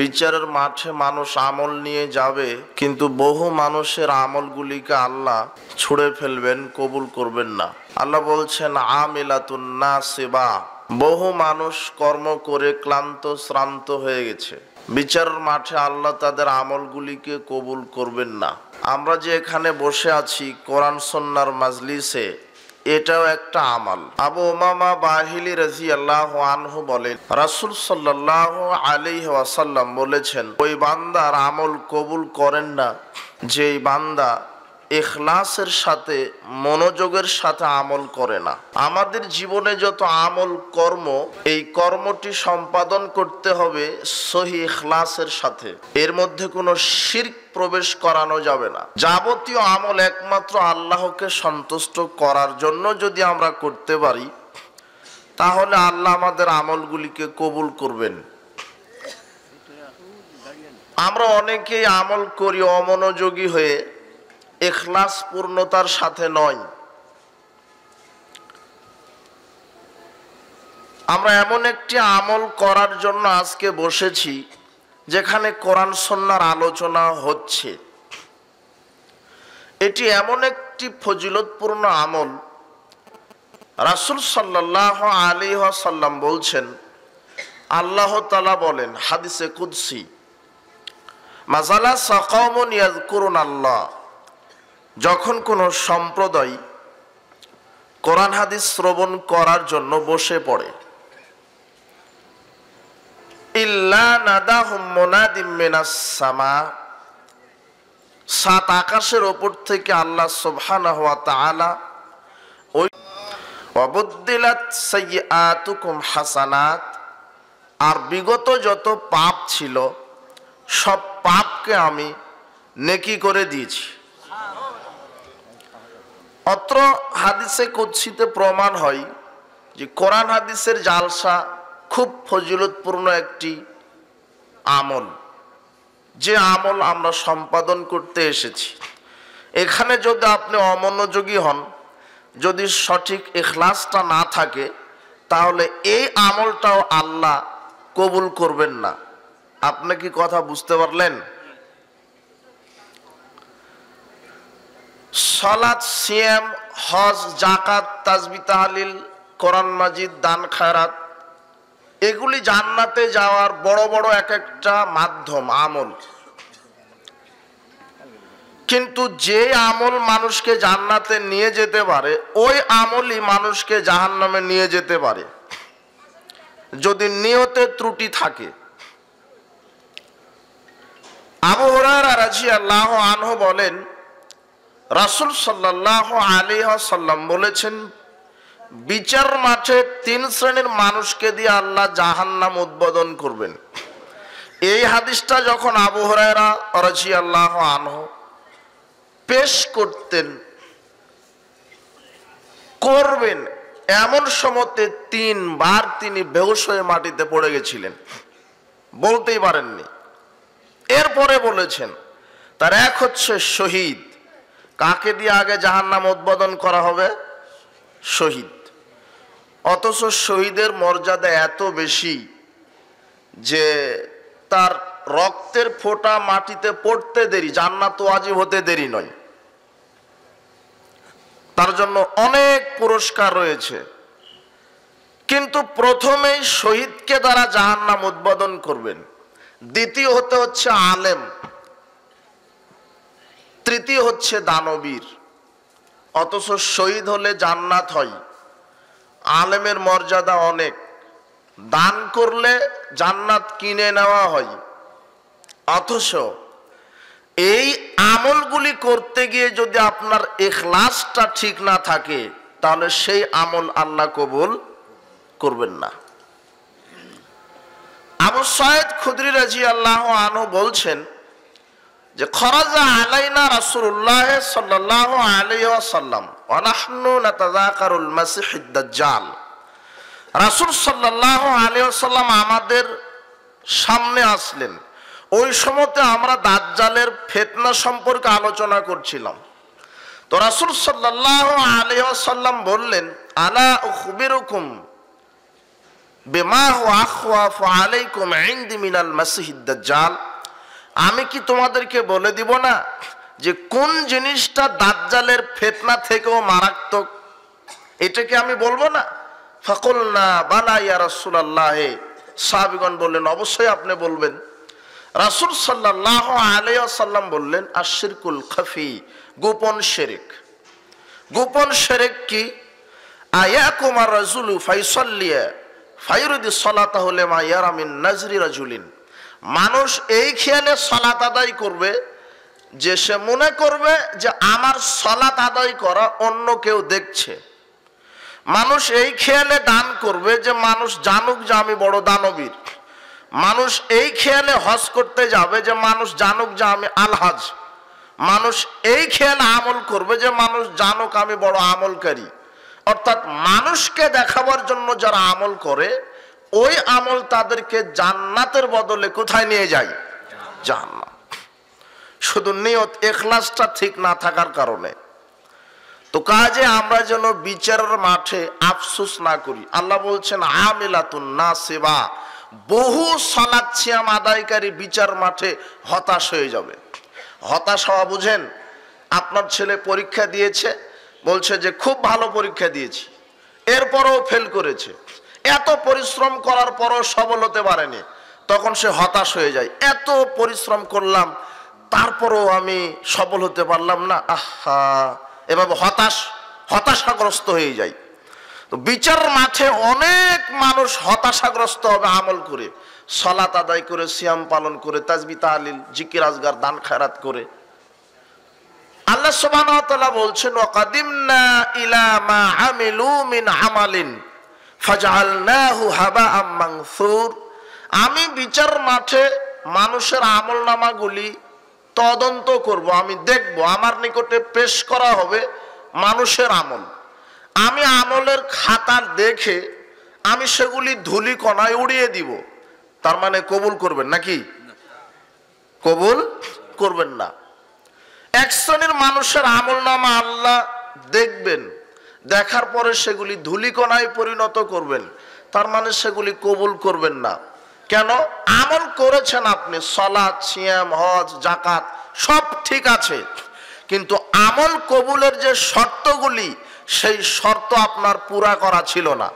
বিচারের মাঠে মানুষ আমল নিয়ে যাবে, কিন্তু বহু মানুষের আমলগুলিকে আল্লাহ ছুঁড়ে ফেলবেন, কবুল করবেন না। আল্লাহ বলছেন আমিলাতুন নাসিবা, বহু মানুষ কর্ম করে ক্লান্ত শ্রান্ত হয়ে গেছে, বিচারের মাঠে আল্লাহ তাদের আমলগুলিকে কবুল করবেন না। আমরা যে এখানে বসে আছি কোরআন সুন্নাহর মাজলিসে, এটাও একটা আমাল। আবু উমামা বাহিলি রাদিয়াল্লাহু আনহু বলেন, রাসূল সাল্লাল্লাহু আলাইহি ওয়াসাল্লাম বলেছেন, ওই বান্দার আমল কবুল করেন না যেই বান্দা ইখলাসের সাথে মনোযোগের সাথে আমল করে না। আমাদের জীবনে যত আমল কর্ম, এই কর্মটি সম্পাদন করতে হবে সহি ইখলাসের সাথে, এর মধ্যে কোনো শিরক প্রবেশ করানো যাবে না। যাবতীয় আমল একমাত্র আল্লাহকে সন্তুষ্ট করার জন্য যদি আমরা করতে পারি, তাহলে আল্লাহ আমাদের আমলগুলিকে কবুল করবেন। আমরা অনেকেই আমল করি অমনোযোগী হয়ে, ইখলাস পূর্ণতার সাথে নয়। আমরা এমন একটি আমল করার জন্য আজকে বসেছি যেখানে কোরআন সুন্নাহর আলোচনা হচ্ছে। এটি এমন একটি ফজিলতপূর্ণ আমল। রাসূল সাল্লাল্লাহু আলাইহি ওয়াসাল্লাম বলছেন, আল্লাহ তাআলা বলেন হাদিসে কুদসি, মাযালা সাকাওমুন ইয়াযকুরুনাল্লাহ, যখন কোনো সম্প্রদায় কোরআন হাদিস শ্রবণ করার জন্য বসে পড়ে, ইল্লা নাদাহুম মুনাদিম মিনাস সামা, সাত আকাশের ওপর থেকে আল্লাহ সুবহানাহু ওয়া তাআলা ওই ওয়াবুদ্দিলাত সাইয়্যাতুকুম হাসানাত, আর বিগত যত পাপ ছিল সব পাপকে আমি নেকি করে দিয়েছি। অত্র হাদিসে কুদসিতে প্রমাণ হয় যে কোরআন হাদিসের জালসা খুব ফজিলতপূর্ণ একটি আমল, যে আমল আমরা সম্পাদন করতে এসেছি। এখানে যদি আপনি অমনোযোগী হন, যদি সঠিক ইখলাসটা না থাকে, তাহলে এই আমলটাও আল্লাহ কবুল করবেন না। আপনি কি কথা বুঝতে পারলেন? সালাত, সিয়াম, হজ, যাকাত, তাসবিহ, তাহলিল, কোরআন মাজিদ, দান খায়রাত, এগুলি জান্নাতে যাওয়ার বড় বড় এক একটা মাধ্যম, আমল। কিন্তু যে আমল মানুষকে জান্নাতে নিয়ে যেতে পারে, ওই আমলই মানুষকে জাহান্নামে নিয়ে যেতে পারে যদি নিয়তে ত্রুটি থাকে। আবু হুরায়রা রাদিয়াল্লাহু আনহু বলেন, রাসূল সাল্লাল্লাহু আলাইহি ওয়াসাল্লাম বলেছেন, বিচার মাঠে তিন শ্রেণীর মানুষকে দিয়ে আল্লাহ জাহান্নাম উদ্বোধন করবেন। এই হাদিসটা যখন আবু হুরায়রা রাদিয়াল্লাহু আনহু পেশ করবেন, এমন সময়তে তিনবার তিনি বেহুশ হয়ে মাটিতে পড়ে গেছিলেন, বলতেই পারেননি। এরপরে বলেছেন, তার এক হচ্ছে শহীদ। কাকে দিয়ে আগে জাহান্নাম উদ্বোধন করা হবে? শহীদ। অথচ শহীদের মর্যাদা এত বেশি যে তার রক্তের ফোঁটা মাটিতে পড়তে দেরি, জান্নাত ওয়াজিব হতে দেরি নয়। তার জন্য অনেক পুরস্কার রয়েছে। কিন্তু প্রথমেই শহীদকে দ্বারা জাহান্নাম উদ্বোধন করবেন। দ্বিতীয় হচ্ছে আলেম, তৃতীয় হচ্ছে দানবীর। অথচ শহীদ হলে জান্নাত হয়। আলেমের মর্যাদা অনেক, দান করলে জান্নাত কিনে নেওয়া হয়। অথচ এই আমলগুলি করতে গিয়ে যদি আপনার ইখলাসটা ঠিক না থাকে, তাহলে সেই আমল আল্লাহ কবুল করবেন না। আবু সাঈদ খুদরি রাদিয়াল্লাহু আনহু বলছেন যে, খরাজা আলাইনা রাসূলুল্লাহ সাল্লাল্লাহু আলাইহি ওয়াসাল্লাম ওয়া নাহনু নাতাযাকারুল মাসিহিদ দাজ্জাল। রাসূল সাল্লাল্লাহু আলাইহি ওয়াসাল্লাম আমাদের সামনে আসলেন। ওই সময়তে আমরা দাজ্জালের ফিতনা সম্পর্কে আলোচনা করছিলাম। তো রাসূল সাল্লাল্লাহু আলাইহি ওয়াসাল্লাম বললেন, আলা উখবিরুকুম বিমা হুয়া আখওয়াফু আলাইকুম ইনদি মিনাল মাসিহিদ দাজ্জাল, আমি কি তোমাদেরকে বলে দিব না যে কোন জিনিসটা দাজ্জালের ফিতনা থেকেও মারাত্মক? এটাকে আমি বলবো না? ফাকুলনা বালা ইয়া রাসূলুল্লাহ, সাহাবীগণ বললেন অবশ্যই আপনি বলবেন। রাসূল সাল্লাল্লাহু আলাইহি ওয়াসাল্লাম বললেন আশরিকুল খাফি, গোপন শিরক। গোপন শিরক কি? আয়াকুমার রাজুলু ফাইসাল্লিয়া ফায়ুরিদু সালাতাহু লিমা ইয়ারা মিন নাজরি রাজুলিন, মানুষ এই খেয়ালে সালাত আদায় করবে যে সে মনে করবে যে আমার সালাত আদায় করা অন্য কেউ দেখছে। মানুষ এই খেয়ালে দান করবে যে মানুষ জানুক যে আমি বড় দানবীর। মানুষ এই খেয়ালে হজ করতে যাবে যে মানুষ জানুক যে আমি আলহাজ। মানুষ এই খেয়ালে আমল করবে যে মানুষ জানুক আমি বড় আমলকারী। অর্থাৎ মানুষকে দেখাবার জন্য যারা আমল করে, ওই আমল তাদেরকে জান্নাতের বদলে কোথায় নিয়ে যায়? জান্নাত। শুধু নিয়ত ইখলাসটা ঠিক না থাকার কারণে। তো কাজে আমরা যেন বিচারের মাঠে আফসোস না করি। আল্লাহ বলছেন আমিলাতুন নাসিবা, বহু সালাত সিয়াম আদায়কারী বিচার মাঠে হতাশ হয়ে যাবে। হতাশ হওয়া বুঝেন? আপনার ছেলে পরীক্ষা দিয়েছে, বলছে যে খুব ভালো পরীক্ষা দিয়েছি, এরপরও ফেল করেছে। এত পরিশ্রম করার পরও সফল হতে পারেনি, তখন সে হতাশ হয়ে যায়। এত পরিশ্রম করলাম তারপরও আমি সফল হতে পারলাম না, আহা, এভাবে হতাশাগ্রস্ত হয়ে যায়। তো বিচার মাঠে অনেক মানুষ হতাশাগ্রস্ত হবে আমল করে, সালাত আদায় করে, সিয়াম পালন করে, তাসবিহ তাহলিল জিকির আজগার দান খায়রাত করে। আল্লাহ সুবহানাহু ওয়া তাআলা বলছেন ওয়াকাদিমনা ইলা মা আমিলু মিন আমালিন ফাজআলনাহু হাবাআম মানসুর, আমি বিচার মাঠে মানুষের আমলনামাগুলি তদন্ত করব, আমি দেখব, আমার নিকটে পেশ করা হবে মানুষের আমল। আমি আমলের খাতা দেখে আমি সেগুলি ধুলি কণায় উড়িয়ে দিব। তার মানে কবুল করবেন নাকি? কবুল করবেন না। এক শ্রেণীর মানুষের আমলনামা আল্লাহ দেখবেন, দেখার পরে সেগুলি ধুলিকণায় পরিণত করবেন, তার মানে সেগুলি কবুল করবেন না। কেন? আমল করেছেন আপনি, সালাত, সিয়াম, হজ, যাকাত সব ঠিক আছে, কিন্তু আমল কবুলের যে শর্তগুলি, সেই শর্ত আপনার পুরা করা ছিল না।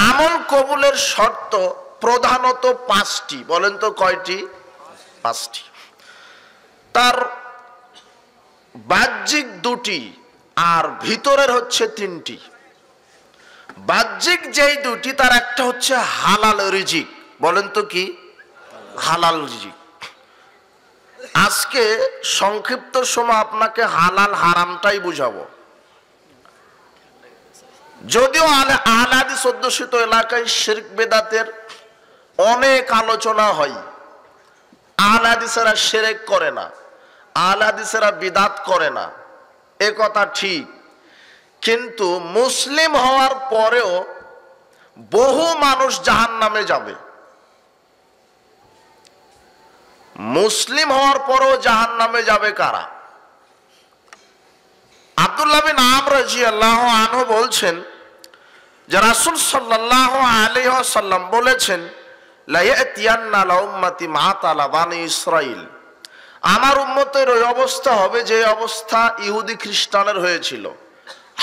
আমল কবুলের শর্ত প্রধানত 5টি। বলেন তো কয়টি? 5টি। তার বাহ্যিক 2টি আর ভিতরের হচ্ছে 3টি। বাহ্যিক যেই 2টি, তার একটা হচ্ছে হালাল রিজিক। বলেন তো কি? হালাল রিজিক। আজকে সংক্ষিপ্ত সময় আপনাকে হালাল হারামটাই বুঝাবো। যদিও আহলে হাদিস অধ্যুষিত এলাকায় শিরক বেদাতের অনেক আলোচনা হয়। আহলে হাদিসেরা শিরক করে না, আহলে হাদিসেরা বিদাত করে না, এ কথা ঠিক। কিন্তু মুসলিম হওয়ার পরেও বহু মানুষ জাহান্নামে যাবে। মুসলিম হওয়ার পরেও জাহান্নামে যাবে কারা? আব্দুল্লাহ বিন আমর রাদিয়াল্লাহু আনহু বলছেন যে রাসূল সাল্লাল্লাহু আলাইহি ওয়াসাল্লাম বলেছেন লা ইয়াতিয়ান্না লা উম্মতি মা তালা বানি ইসরাইল, আমার উম্মতের ওই অবস্থা হবে যে অবস্থা ইহুদি খ্রিস্টানের হয়েছিল।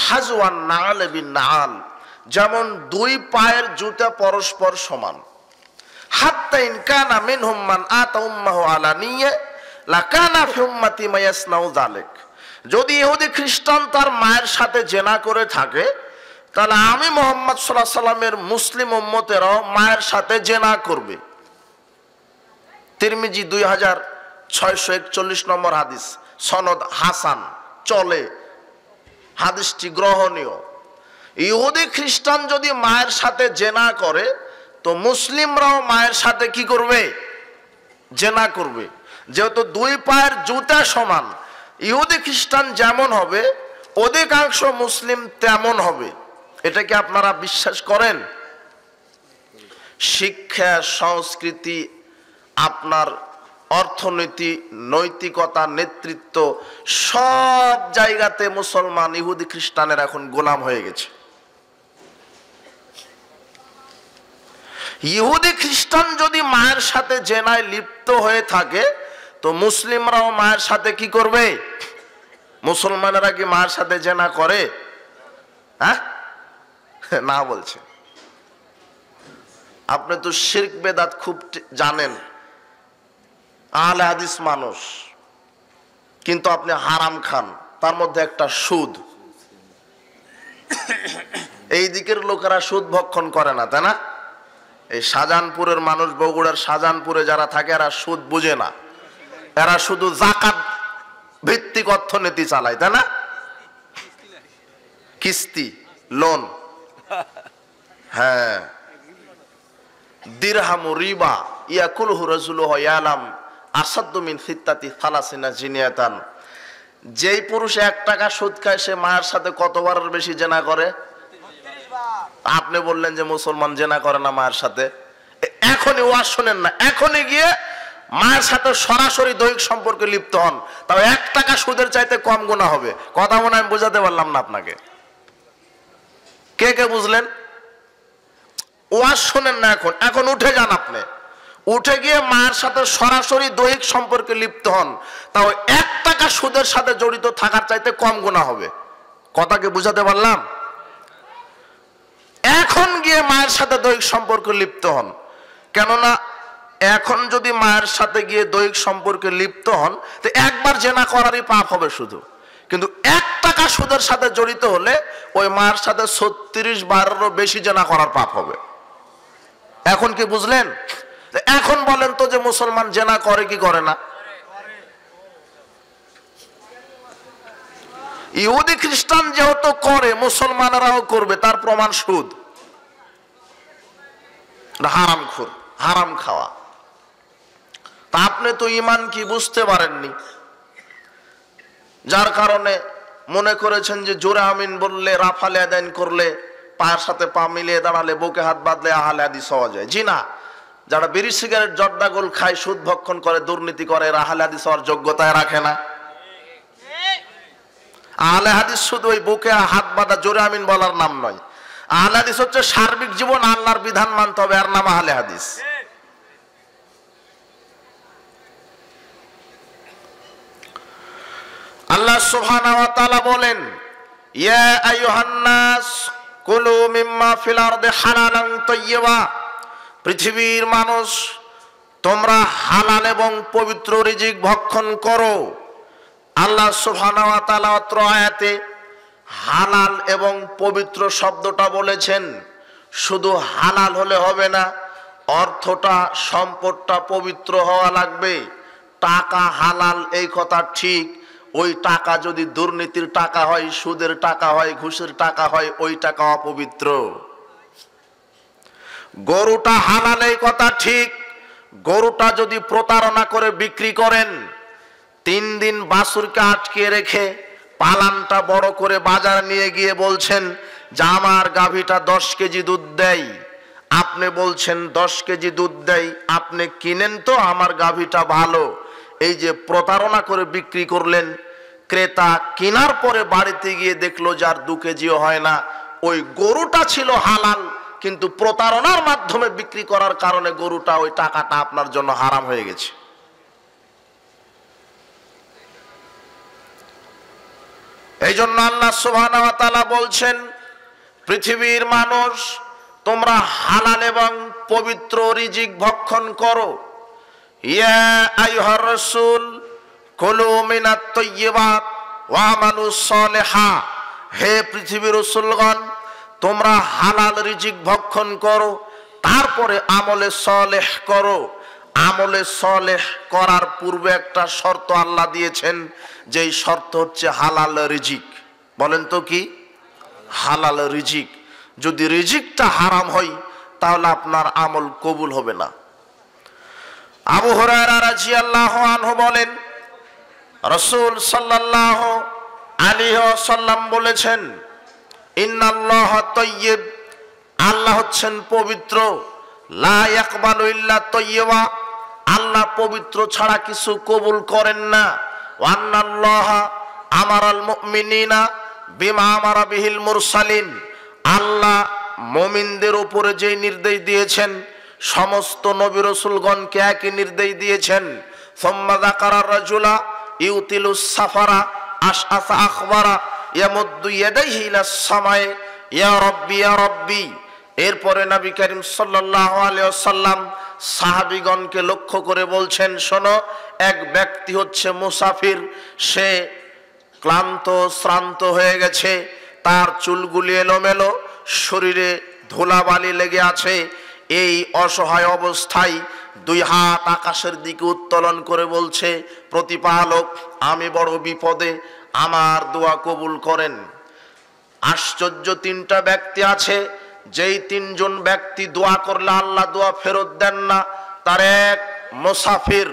হাজওয়ান নাল বিন নাল, যেমন 2 পায়ের জুতা পরস্পর সমান। হাত্তা ইন কানা মিনহুম মান আতা উম্মাহু আলানিয়া লাকানা ফি উম্মতি মা ইয়াসনাউ যালিক, যদি ইহুদি খ্রিস্টান তার মায়ের সাথে জেনা করে থাকে, তাহলে আমি মুহাম্মদ সাল্লাল্লাহু আলাইহি সাল্লামের মুসলিম উম্মতেরাও মায়ের সাথে জেনা করবে। তিরমিজি 2641 নম্বর হাদিস, সনদ হাসান, চলে, হাদিসটি গ্রহণীয়। ইহুদি খ্রিস্টান যদি মায়ের সাথে জেনা করে, তো মুসলিমরাও মায়ের সাথে কি করবে? জেনা করবে। যেহেতু 2 পায়ের জুতা সমান, ইহুদি খ্রিস্টান যেমন হবে, অধিকাংশ মুসলিম তেমন হবে। এটা কি আপনারা বিশ্বাস করেন? শিক্ষা, সংস্কৃতি, আপনার অর্থনীতি, নৈতিকতা, নেতৃত্ব, সব জায়গাতে মুসলমান ইহুদি খ্রিস্টানের এখন গোলাম হয়ে গেছে। ইহুদি খ্রিস্টান যদি মায়ের সাথে জেনায় লিপ্ত হয়ে থাকে তো মুসলিমরাও মায়ের সাথে কি করবে? মুসলমানেরা কি মায়ের সাথে জেনা করে? হ্যাঁ, না বলছে। আপনি তো শিরক বেদাত খুব জানেন, আহলে হাদিস মানুষ, কিন্তু আপনি হারাম খান, তার মধ্যে একটা সুদ। এই দিকের লোকেরা সুদ ভক্ষণ করে না, তাই না? এই শাহজাহানপুরের মানুষ, বগুড়ার শাহজাহানপুরে যারা থাকে এরা সুদ বুঝে না, এরা শুধু যাকাত ভিত্তিক অর্থনীতি চালায়, তাই না? কিস্তি, লোন, হ্যাঁ, দিরহামু রিবা ইয়াকুলহু রাজুলুহু ইয়ালাম আসাদ্দু মিন সিত্তাতি সালাসিনা জিনিয়াতান। যেই পুরুষ 1 টাকা সুদ খায় সে মায়ের সাথে কতবারের বেশি জেনা করে? আপনি বললেন যে মুসলমান জেনা করে না মায়ের সাথে। এখনই ওয়াজ শোনেন না, এখনই গিয়ে মায়ের সাথে সরাসরি দৈহিক সম্পর্কে লিপ্ত হন, তাও 1 টাকা সুদের চাইতে কম গুনাহ হবে। কথা মনে আমি বোঝাতে পারলাম না আপনাকে? কে কে বুঝলেন? ওয়াজ শোনেন না, এখন উঠে যান, আপনি উঠে গিয়ে মায়ের সাথে সরাসরি দৈহিক সম্পর্কে লিপ্ত হন, তাও 1 টাকা সুদের সাথে জড়িত থাকার চাইতে কম গুনাহ হবে। কথাকে বুঝাতে পারলাম? এখন গিয়ে মায়ের সাথে দৈহিক সম্পর্কে লিপ্ত হন, কেননা এখন যদি মায়ের সাথে গিয়ে দৈহিক সম্পর্কে লিপ্ত হন তো একবার জেনা করারই পাপ হবে শুধু, কিন্তু 1 টাকা সুদের সাথে জড়িত হলে ওই মায়ের সাথে 36 বারেরও বেশি জেনা করার পাপ হবে। এখন কি বুঝলেন? এখন বলেন তো যে মুসলমান জেনা করে কি করে না? ইহুদি খ্রিস্টান যেহেতু করে, মুসলমানেরাও করবে, তার প্রমাণ সুদ, হারামখোর, হারাম খাওয়া। তা আপনি তো ঈমান কি বুঝতে পারেননি, যার কারণে মনে করেছেন যে জোরে আমিন বললে, রাফালে আদান করলে, পায়ের সাথে পা মিলিয়ে দাঁড়ালে, বুকে হাত বাঁধলে আহলে হাদিস হওয়া যায়। জি না, যারা বিড়ি সিগারেট জর্দা গোল খায়, সুদ ভক্ষণ করে, দুর্নীতি করে, আহলে হাদিস হওয়ার যোগ্যতায় রাখে না। আহলে হাদিস শুধু ওই বুকে হাত বাঁধা জোরে আমিন বলার নাম নয়। আহলে হাদিস হচ্ছে সার্বিক জীবন আল্লাহর বিধান মানতে হবে, এর নাম আহলে হাদিস। আল্লাহ সুবহানাহু ওয়া তাআলা বলেন, ইয়া আইয়ুহান নাস কুলু মিম্মা ফিল আরদি হালালান তাইয়্যিবা, পৃথিবীর মানুষ তোমরা হালাল এবং পবিত্র রিজিক ভক্ষণ করো। আল্লাহ সুবহানাহু ওয়া তাআলা অত্র আয়াতে হালাল এবং পবিত্র শব্দটা বলেছেন। শুধু হালাল হলে হবে না, অর্থটা, সম্পদটা পবিত্র হওয়া লাগবে। টাকা হালাল এই কথা ঠিক, ওই টাকা যদি দুর্নীতির টাকা হয়, সুদের টাকা হয়, ঘুষের টাকা হয়, ওই টাকা অপবিত্র। গরুটা হালাল এই কথা ঠিক, গরুটা যদি প্রতারণা করে বিক্রি করেন, 3 দিন বাছুরকে আটকে রেখে পালানটা বড় করে বাজার নিয়ে গিয়ে বলছেন যে আমার গাভীটা 10 কেজি দুধ দেয়, আপনি বলছেন 10 কেজি দুধ দেয়, আপনি কিনেন তো, আমার গাভীটা ভালো। এই যে প্রতারণা করে বিক্রি করলেন, ক্রেতা কেনার পরে বাড়িতে গিয়ে দেখলো যার 2 কেজিও হয় না, ওই গরুটা ছিল হালাল, কিন্তু প্রতারণার মাধ্যমে বিক্রি করার কারণে গরুটা, ওই টাকাটা আপনার জন্য হারাম হয়ে গেছে। এই জন্য আল্লাহ সুবহানাহু ওয়া তাআলা বলছেন, পৃথিবীর মানুষ তোমরা হালাল এবং পবিত্র রিজিক ভক্ষণ করো। ইয়া আইয়ুহার রাসূল কুলু মিনাত তাইয়্যিবাত ওয়া আমালুস সালিহা, হে পৃথিবীর রাসূলগণ তোমরা হালাল রিজিক ভক্ষণ করো, তারপরে আমলে সালেহ করো। আমলে সালেহ করার পূর্বে একটা শর্ত আল্লাহ দিয়েছেন, যেই শর্ত হচ্ছে হালাল রিজিক। বলেন তো কি? হালাল রিজিক। যদি রিজিকটা হারাম হয় তাহলে আপনার আমল কবুল হবে না। আবু হুরায়রা রাদিয়াল্লাহু আনহু বলেন, রাসূল সাল্লাল্লাহু আলাইহি ওয়াসাল্লাম বলেছেন, ইন্নাল্লাহা তাইয়্যিব, আল্লাহ হচ্ছেন পবিত্র, লা ইয়াকবালু ইল্লা তাইয়্যিবা, আল্লাহ পবিত্র ছাড়া কিছু কবুল করেন না। ওয়া আন্নাল্লাহা আমারাল মুমিনিনা বিমা আমারা বিহিল মুরসালিন, আল্লাহ মুমিনদের উপরে যে নির্দেশ দিয়েছেন সমস্ত নবী রাসূলগণকে একই নির্দেশ দিয়েছেন। সুম্মা যাকারা রাজুলা ইউতিলুস সাফারা আশআসা আখবারা ইয়ামুদ্দু ইয়াদাইহি ইলাস সামায়ে ইয়া রাব্বি ইয়া রাব্বি। এরপরে নবী করিম সাল্লাল্লাহু আলাইহি ওয়াসাল্লাম সাহাবীগণকে লক্ষ্য করে বলছেন, শোনো, এক ব্যক্তি হচ্ছে মুসাফির, সে ক্লান্ত শ্রান্ত হয়ে গেছে, তার চুলগুলি এলোমেলো, শরীরে ধুলাবালি লেগে আছে। এই অসহায় অবস্থায় দুই হাত আকাশের দিকে উত্তোলন করে বলছে, প্রতিপালক, আমি বড় বিপদে, আমার দোয়া কবুল করেন। আশ্চর্য তিনটা ব্যক্তি আছে, যেই তিনজন ব্যক্তি দোয়া করলে আল্লাহ দোয়া ফেরত দেন না। তার এক মুসাফির,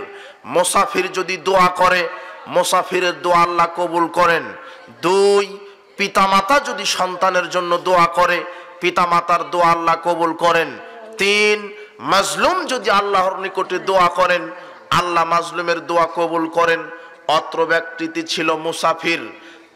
মুসাফির যদি দোয়া করে মুসাফিরের দোয়া আল্লাহ কবুল করেন। দুই, পিতামাতা যদি সন্তানের জন্য দোয়া করে পিতামাতার দোয়া আল্লাহ কবুল করেন। তিন, মাজলুম যদি আল্লাহর নিকটে দোয়া করেন আল্লাহ মাজলুমের দোয়া কবুল করেন। অত্র ব্যক্তিটি ছিল মুসাফির,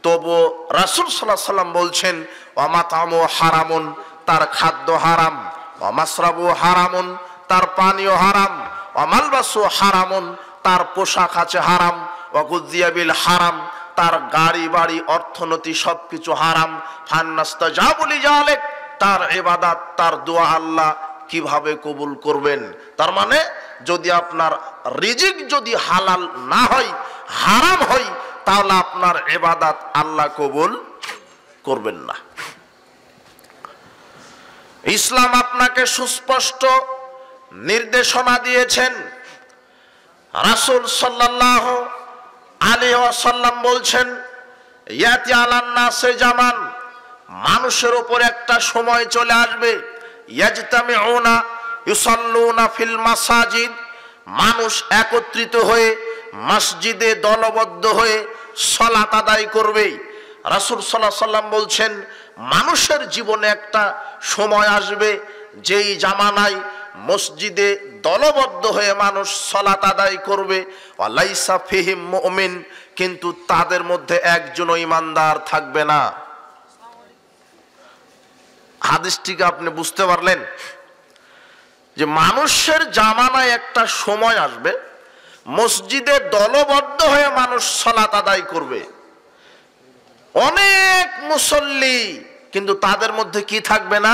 তবু রাসূল সাল্লাল্লাহু আলাইহি সাল্লাম বলছেন, ওয়ামাতামু হারামুন, তার খাদ্য হারাম, ওয়ামাসরাবু হারামুন, তার পানীয় হারাম, ওয়ামালবাসু হারামুন, তার পোশাক আছে হারাম, ওয়াগুযিয়া বিল হারাম, তার গাড়ি বাড়ি অর্থনীতি সবকিছু হারাম। ফান্নাস্তাজাবু লিযালিক, তার ইবাদত তার দোয়া আল্লাহ কিভাবে কবুল করবেন? তার মানে যদি আপনার রিজিক যদি হালাল না হয়, হারাম হয়, তাহলে আপনার ইবাদত আল্লাহ কবুল করবেন না। ইসলাম আপনাকে সুস্পষ্ট নির্দেশনা দিয়েছেন। রাসূল সাল্লাল্লাহু আলাইহি ওয়াসাল্লাম বলছেন, ইয়াতি আলান নাসে জামান, মানুষের উপর একটা সময় চলে আসবে, ইয়াজতামিউনা ইউসাল্লুনা ফিল মাসাজিদ, মানুষ একত্রিত হয়ে মসজিদে দলবদ্ধ হয়ে সালাত আদায় করবে। রাসূল সাল্লাল্লাহু আলাইহি ওয়াসাল্লাম বলছেন, মানুষের জীবনে একটা সময় আসবে যেই জামানায় মসজিদে দলবদ্ধ হয়ে মানুষ সালাত আদায় করবে, ওয়ালাইসা ফিহিম মুমিন, কিন্তু তাদের মধ্যে একজনও ঈমানদার থাকবে না। হাদিসটিকে আপনি বুঝতে পারলেন যে মানুষের জামানায় একটা সময় আসবে মসজিদে দলবদ্ধ হয়ে মানুষ সালাত আদায় করবে, অনেক মুসল্লি, কিন্তু তাদের মধ্যে কি থাকবে না?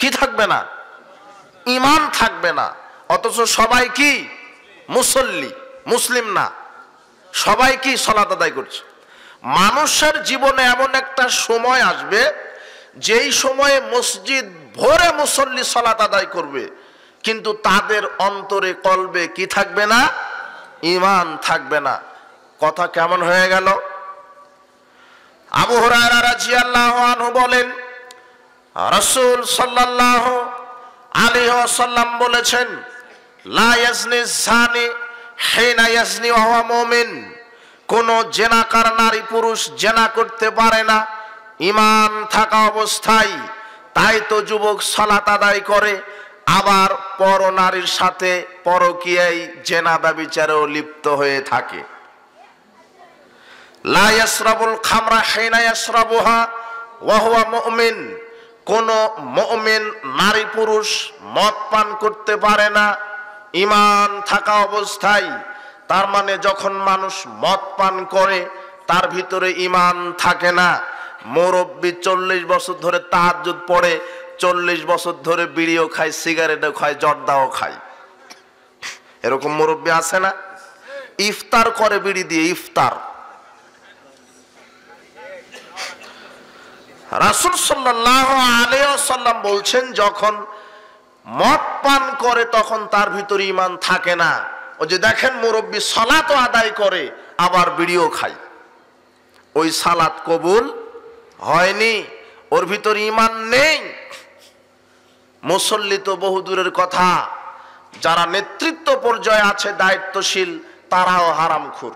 কি থাকবে না? ঈমান থাকবে না। অথচ সবাই কি মুসল্লি, মুসলিম না, সবাই কি সালাত আদায় করছে। মানুষের জীবনে এমন একটা সময় আসবে যেই সময়ে মসজিদ ভরে মুসল্লি সালাত আদায় করবে, কিন্তু তাদের অন্তরে কলবে কি থাকবে না? ঈমান থাকবে না। কথা কেমন হয়ে গেল? আবু হুরায়রা রাদিয়াল্লাহু আনহু বলেন, রাসূল সাল্লাল্লাহু আলাইহি ওয়াসাল্লাম বলেছেন, লা ইয়াজনি যানি হিনা ইয়াজনি ওয়া হুয়া মুমিন, কোন জেনাকার নারী পুরুষ জেনা করতে পারে না ঈমান থাকা অবস্থায়। তাই তো যুবক সালাত আদায় করে, আবার পর নারীর সাথে পরকীয়ায় জেনা ব্যভিচারেও লিপ্ত হয়ে থাকে। লা ইয়াশরাবুল খামরা হিনা ইয়াশরাবুহা ওয়া হুয়া মুমিন, কোন মুমিন নারী পুরুষ মদ পান করতে পারে না ঈমান থাকা অবস্থায়। তার মানে যখন মানুষ মদ পান করে তার ভিতরে ঈমান থাকে না। মুরব্বী 40 বছর ধরে তাহাজ্জুদ পড়ে, 40 বছর ধরে বিড়িও খায়, সিগারেটও খায়, জর্দাও খায়, এরকম মুরব্বী আছে না? ইফতার করে বিড়ি দিয়ে, ইফতার। রাসূল সাল্লাল্লাহু আলাইহি ওয়াসাল্লাম বলছেন, যখন মদ পান করে তখন তার ভিতরে ঈমান থাকে না। ও যে দেখেন মুরব্বী সালাতও আদায় করে আবার বিড়িও খায়, ওই সালাত কবুল হয়নি, ওর ভিতরে ঈমান নেই। মুসল্লি তো বহু দূরের কথা, যারা নেতৃত্ব পর্যায়ে আছে, দায়িত্বশীল, তারাও হারামখোর।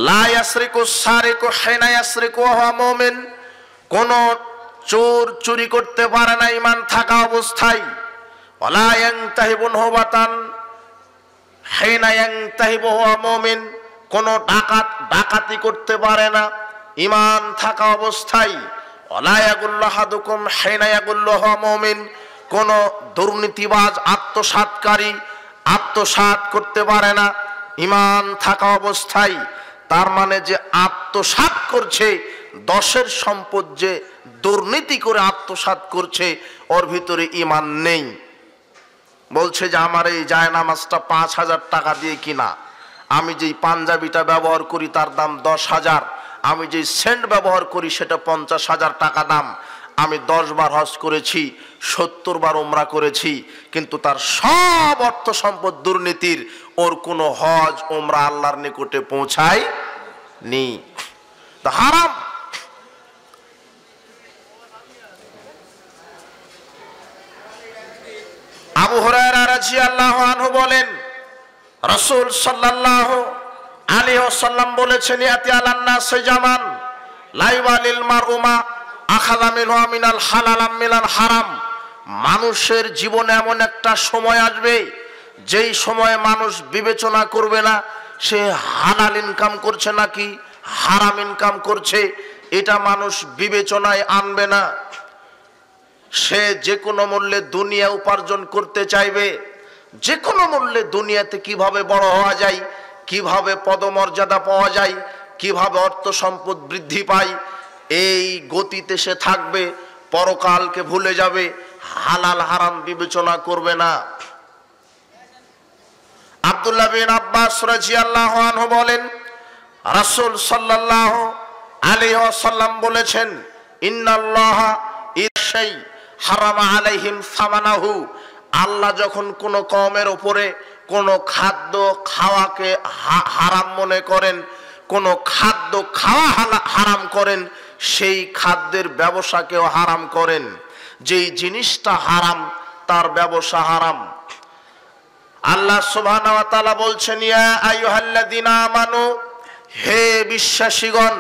লা ইয়াসরিকু সারিকু হিনা ইয়াসরিকু ওয়া হুয়া মুমিন, কোন চোর চুরি করতে পারে না ঈমান থাকা অবস্থায়। ওয়ালা ইয়ানতাহিবু নুহবাতান হিনা ইয়ানতাহিবু ওয়া হুয়া মুমিন, কোন ডাকাত ডাকাতি করতে পারে না ঈমান থাকা অবস্থায়। ওয়ালা ইয়াগুল্লু আহাদুকুম হিনা ইয়াগুল্লু হুয়া মুমিন। কোন দুর্নীতিবাজ আত্মসাৎকারী আত্মসাৎ করতে পারে না ঈমান থাকা অবস্থায়। তার মানে যে আত্মসাৎ করছে, 10-এর সম্পদ যে দুর্নীতি করে আত্মসাৎ করছে, ওর ভিতরে ঈমান নেই। বলছে যে আমার এই জায়নামাজটা 5,000 টাকা দিয়ে কিনা, আমি যেই পাঞ্জাবিটা ব্যবহার করি তার দাম 10,000, আমি যেই সেন্ট ব্যবহার করি সেটা 50,000 টাকা দাম, আমি 10 বার হজ করেছি, 70 বার উমরা করেছি, কিন্তু তার সব অর্থ সম্পদ দুর্নীতির, ওর কোনো হজ উমরা আল্লাহর নিকটে পৌঁছায় নি, তা হারাম। আবু হুরায়রা রাদিয়াল্লাহু আনহু বলেন, রাসূল সাল্লাল্লাহু আলাইহি ওয়াসাল্লাম বলেছেন, ইয়াতি আলান নাস জামান লা ইওয়ালিল মারউ মা আখাযা মিনহু মিনাল হালাল মিনাল হারাম। মানুষের জীবনে এমন একটা সময় আসবে যেই সময়ে মানুষ বিবেচনা করবে না সে হালাল ইনকাম করছে নাকি হারাম ইনকাম করছে, এটা মানুষ বিবেচনায় আনবে না। সে যে কোনো মূল্যে দুনিয়া উপার্জন করতে চাইবে, যে কোনো মূল্যে দুনিয়াতে কিভাবে বড় হওয়া যায়, কিভাবে পদমর্যাদা পাওয়া যায়, কিভাবে অর্থ সম্পদ বৃদ্ধি পায়, এই গতিতে সে থাকবে, পরকালকে ভুলে যাবে, হালাল হারাম বিবেচনা করবে না। আব্দুল্লাহ বিন আব্বাস রাদিয়াল্লাহু আনহু বলেন, রাসূল সাল্লাল্লাহু আলাইহি ওয়াসাল্লাম বলেছেন, ইন্নাল্লাহা ইশাই হারামা আলাইহিম সামানাহু। আল্লাহ যখন কোন কওমের উপরে কোন খাদ্য খাওয়াকে হারাম মনে করেন, কোন খাদ্য খাওয়া হারাম করেন, সেই খাদ্যের ব্যবসাকেও হারাম করেন। যেই জিনিসটা হারাম তার ব্যবসা হারাম। আল্লাহ সুবহানাহু ওয়া তাআলা বলছেন, ইয়া আইয়ুহাল্লাযীনা আমানু, হে বিশ্বাসীগণ,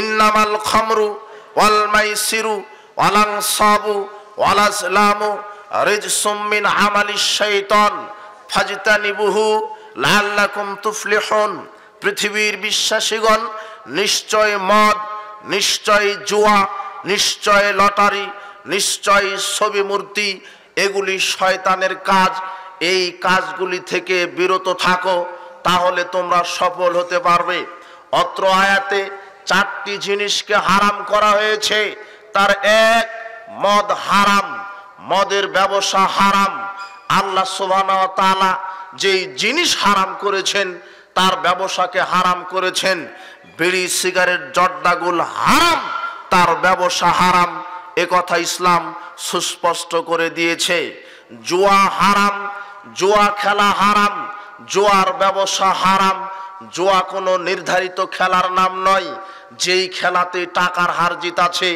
ইন্নামাল খামরু ওয়াল মাইসিরু ওয়াল আনসাবু ওয়াল আজলামু রিজসুম মিন আমালিশ শাইতান ফাজতানিবুহু লাআল্লাকুম তুফলিহুন। পৃথিবীর বিশ্বাসীগণ, নিশ্চয় মদ, নিশ্চয় জুয়া, নিশ্চয় লটারি, নিশ্চয় ছবি মূর্তি, এগুলি শয়তানের কাজ। এই কাজগুলি থেকে বিরত থাকো, তাহলে তোমরা সফল হতে পারবে। অত্র আয়াতে 4টি জিনিসকে হারাম করা হয়েছে। তার এক, মদ হারাম, মদের ব্যবসা হারাম। আল্লাহ সুবহানাহু ওয়া তাআলা যেই জিনিস হারাম করেছেন তার ব্যবসাকে হারাম করেছেন। বিড়ি সিগারেট জর্দাগুল হারাম, তার ব্যবসা হারাম, এ কথা ইসলাম সুস্পষ্ট করে দিয়েছে। জুয়া হারাম, জুয়া খেলা হারাম, জুয়ার ব্যবসা হারাম। জুয়া কোনো নির্ধারিত খেলার নাম নয়, যেই খেলাতে টাকার হার জিত আছে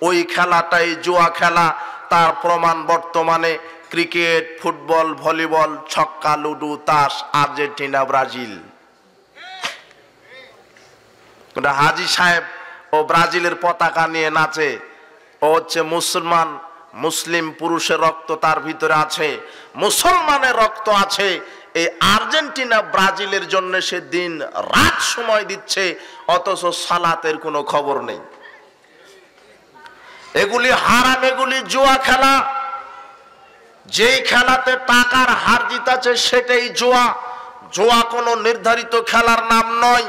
ওই খেলাটাই জুয়া খেলা। তার প্রমাণ বর্তমানে ক্রিকেট, ফুটবল, ভলিবল, ছক্কা, লুডু, তাস, আর্জেন্টিনা, ব্রাজিল। হাজি সাহেব ও ব্রাজিলের পতাকা নিয়ে নাচে, ও হচ্ছে মুসলমান, মুসলিম পুরুষের রক্ত তার ভিতরে আছে, মুসলমানের রক্ত আছে। এই আর্জেন্টিনা ব্রাজিলের জন্য সে দিন রাত সময় দিচ্ছে, অথচ সালাতের কোনো খবর নেই। এগুলি হারাম, এগুলি জুয়া খেলা। যেই খেলাতে টাকার হার জিত আছে সেটাই জুয়া। জুয়া কোনো নির্ধারিত খেলার নাম নয়।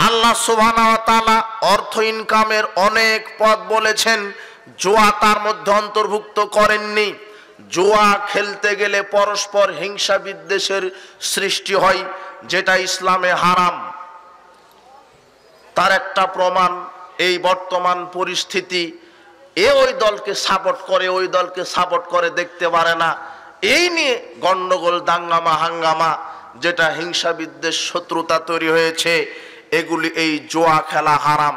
আল্লাহ সুবহানাহু ওয়া তাআলা অর্থ ইনকামের অনেক পথ বলেছেন, জুয়া তার মধ্যে অন্তর্ভুক্ত করেননি। জুয়া খেলতে গেলে পরস্পর হিংসা বিদ্বেষের সৃষ্টি হয়, যেটা ইসলামে হারাম। তার একটা প্রমাণ এই বর্তমান পরিস্থিতি। ওই দলকে সাপোর্ট করে, ওই দলকে সাপোর্ট করে, দেখতে পারে না। এই নিয়ে গন্ডগোল, দাঙ্গামা, হাঙ্গামা, যেটা হিংসা বিদ্বেষ, শত্রুতা তৈরি হয়েছে, এগুলি এই জুয়া খেলা হারাম।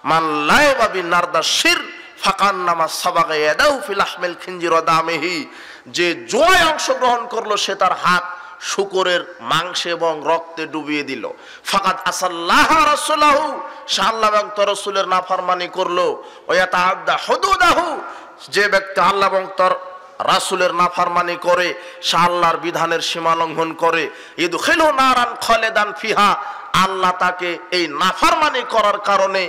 মান লাইবা বিনারদা শির ফাকান্নামা সাবাগা ইয়াদাহু ফিল আহমিল খিনজির ওয়া দামিহি। যে জুয়ায় অংশগ্রহণ করলো সে তার হাত শুকরের মাংসে এবং রক্তে ডুবিয়ে দিল। ফাকাদ আসাল্লাহ রাসূলুহু, সে আল্লাহ এবং তার রাসূলের নাফরমানি করলো। ওয়া ইয়াতাআদ্দা হুদুদাহু, যে ব্যক্তি আল্লাহ এবং তার রাসূলের নাফরমানি করে, সে আল্লাহর বিধানের সীমা লঙ্ঘন করে। ইদখিলু নারান খালিদান ফিহা, আল্লাহ তাকে এই নাফরমানি করার কারণে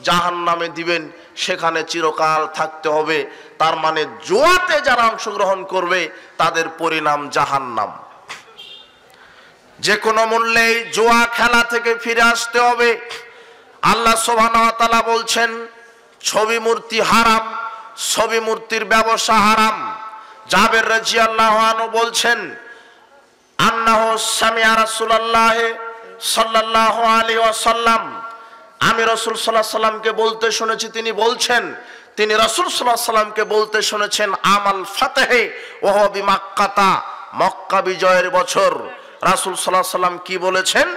জাহান্নামে দিবেন। সেখানে চিরকাল থাকতে হবে। তার মানে জুয়াতে যারা অংশগ্রহণ করবে তাদের পরিণাম জাহান্নাম। যে কোনো মূল্যে জুয়া খেলা থেকে ফিরে আসতে হবে। আল্লাহ সুবহানাহু ওয়া তাআলা বলছেন ছবি মূর্তি হারাম, ছবি মূর্তির ব্যবসা হারাম। জাবের রাদিয়াল্লাহু আনহু বলছেন আন্নাহু সামিআ রাসূলুল্লাহ সাল্লাল্লাহু আলাইহি ওয়াসাল্লাম, আমি রাসূল সাল্লাল্লাহু আলাইহি ওয়াসাল্লামকে বলতে শুনেছি, তিনি বলছেন তিনি রাসূল সাল্লাল্লাহু আলাইহি ওয়াসাল্লামকে বলতে শুনেছেন আমাল ফাতহে ওয়া হুয়া বিমাক্কাতা, মক্কা বিজয়ের বছর রাসূল সাল্লাল্লাহু আলাইহি ওয়াসাল্লাম কি বলেছেন?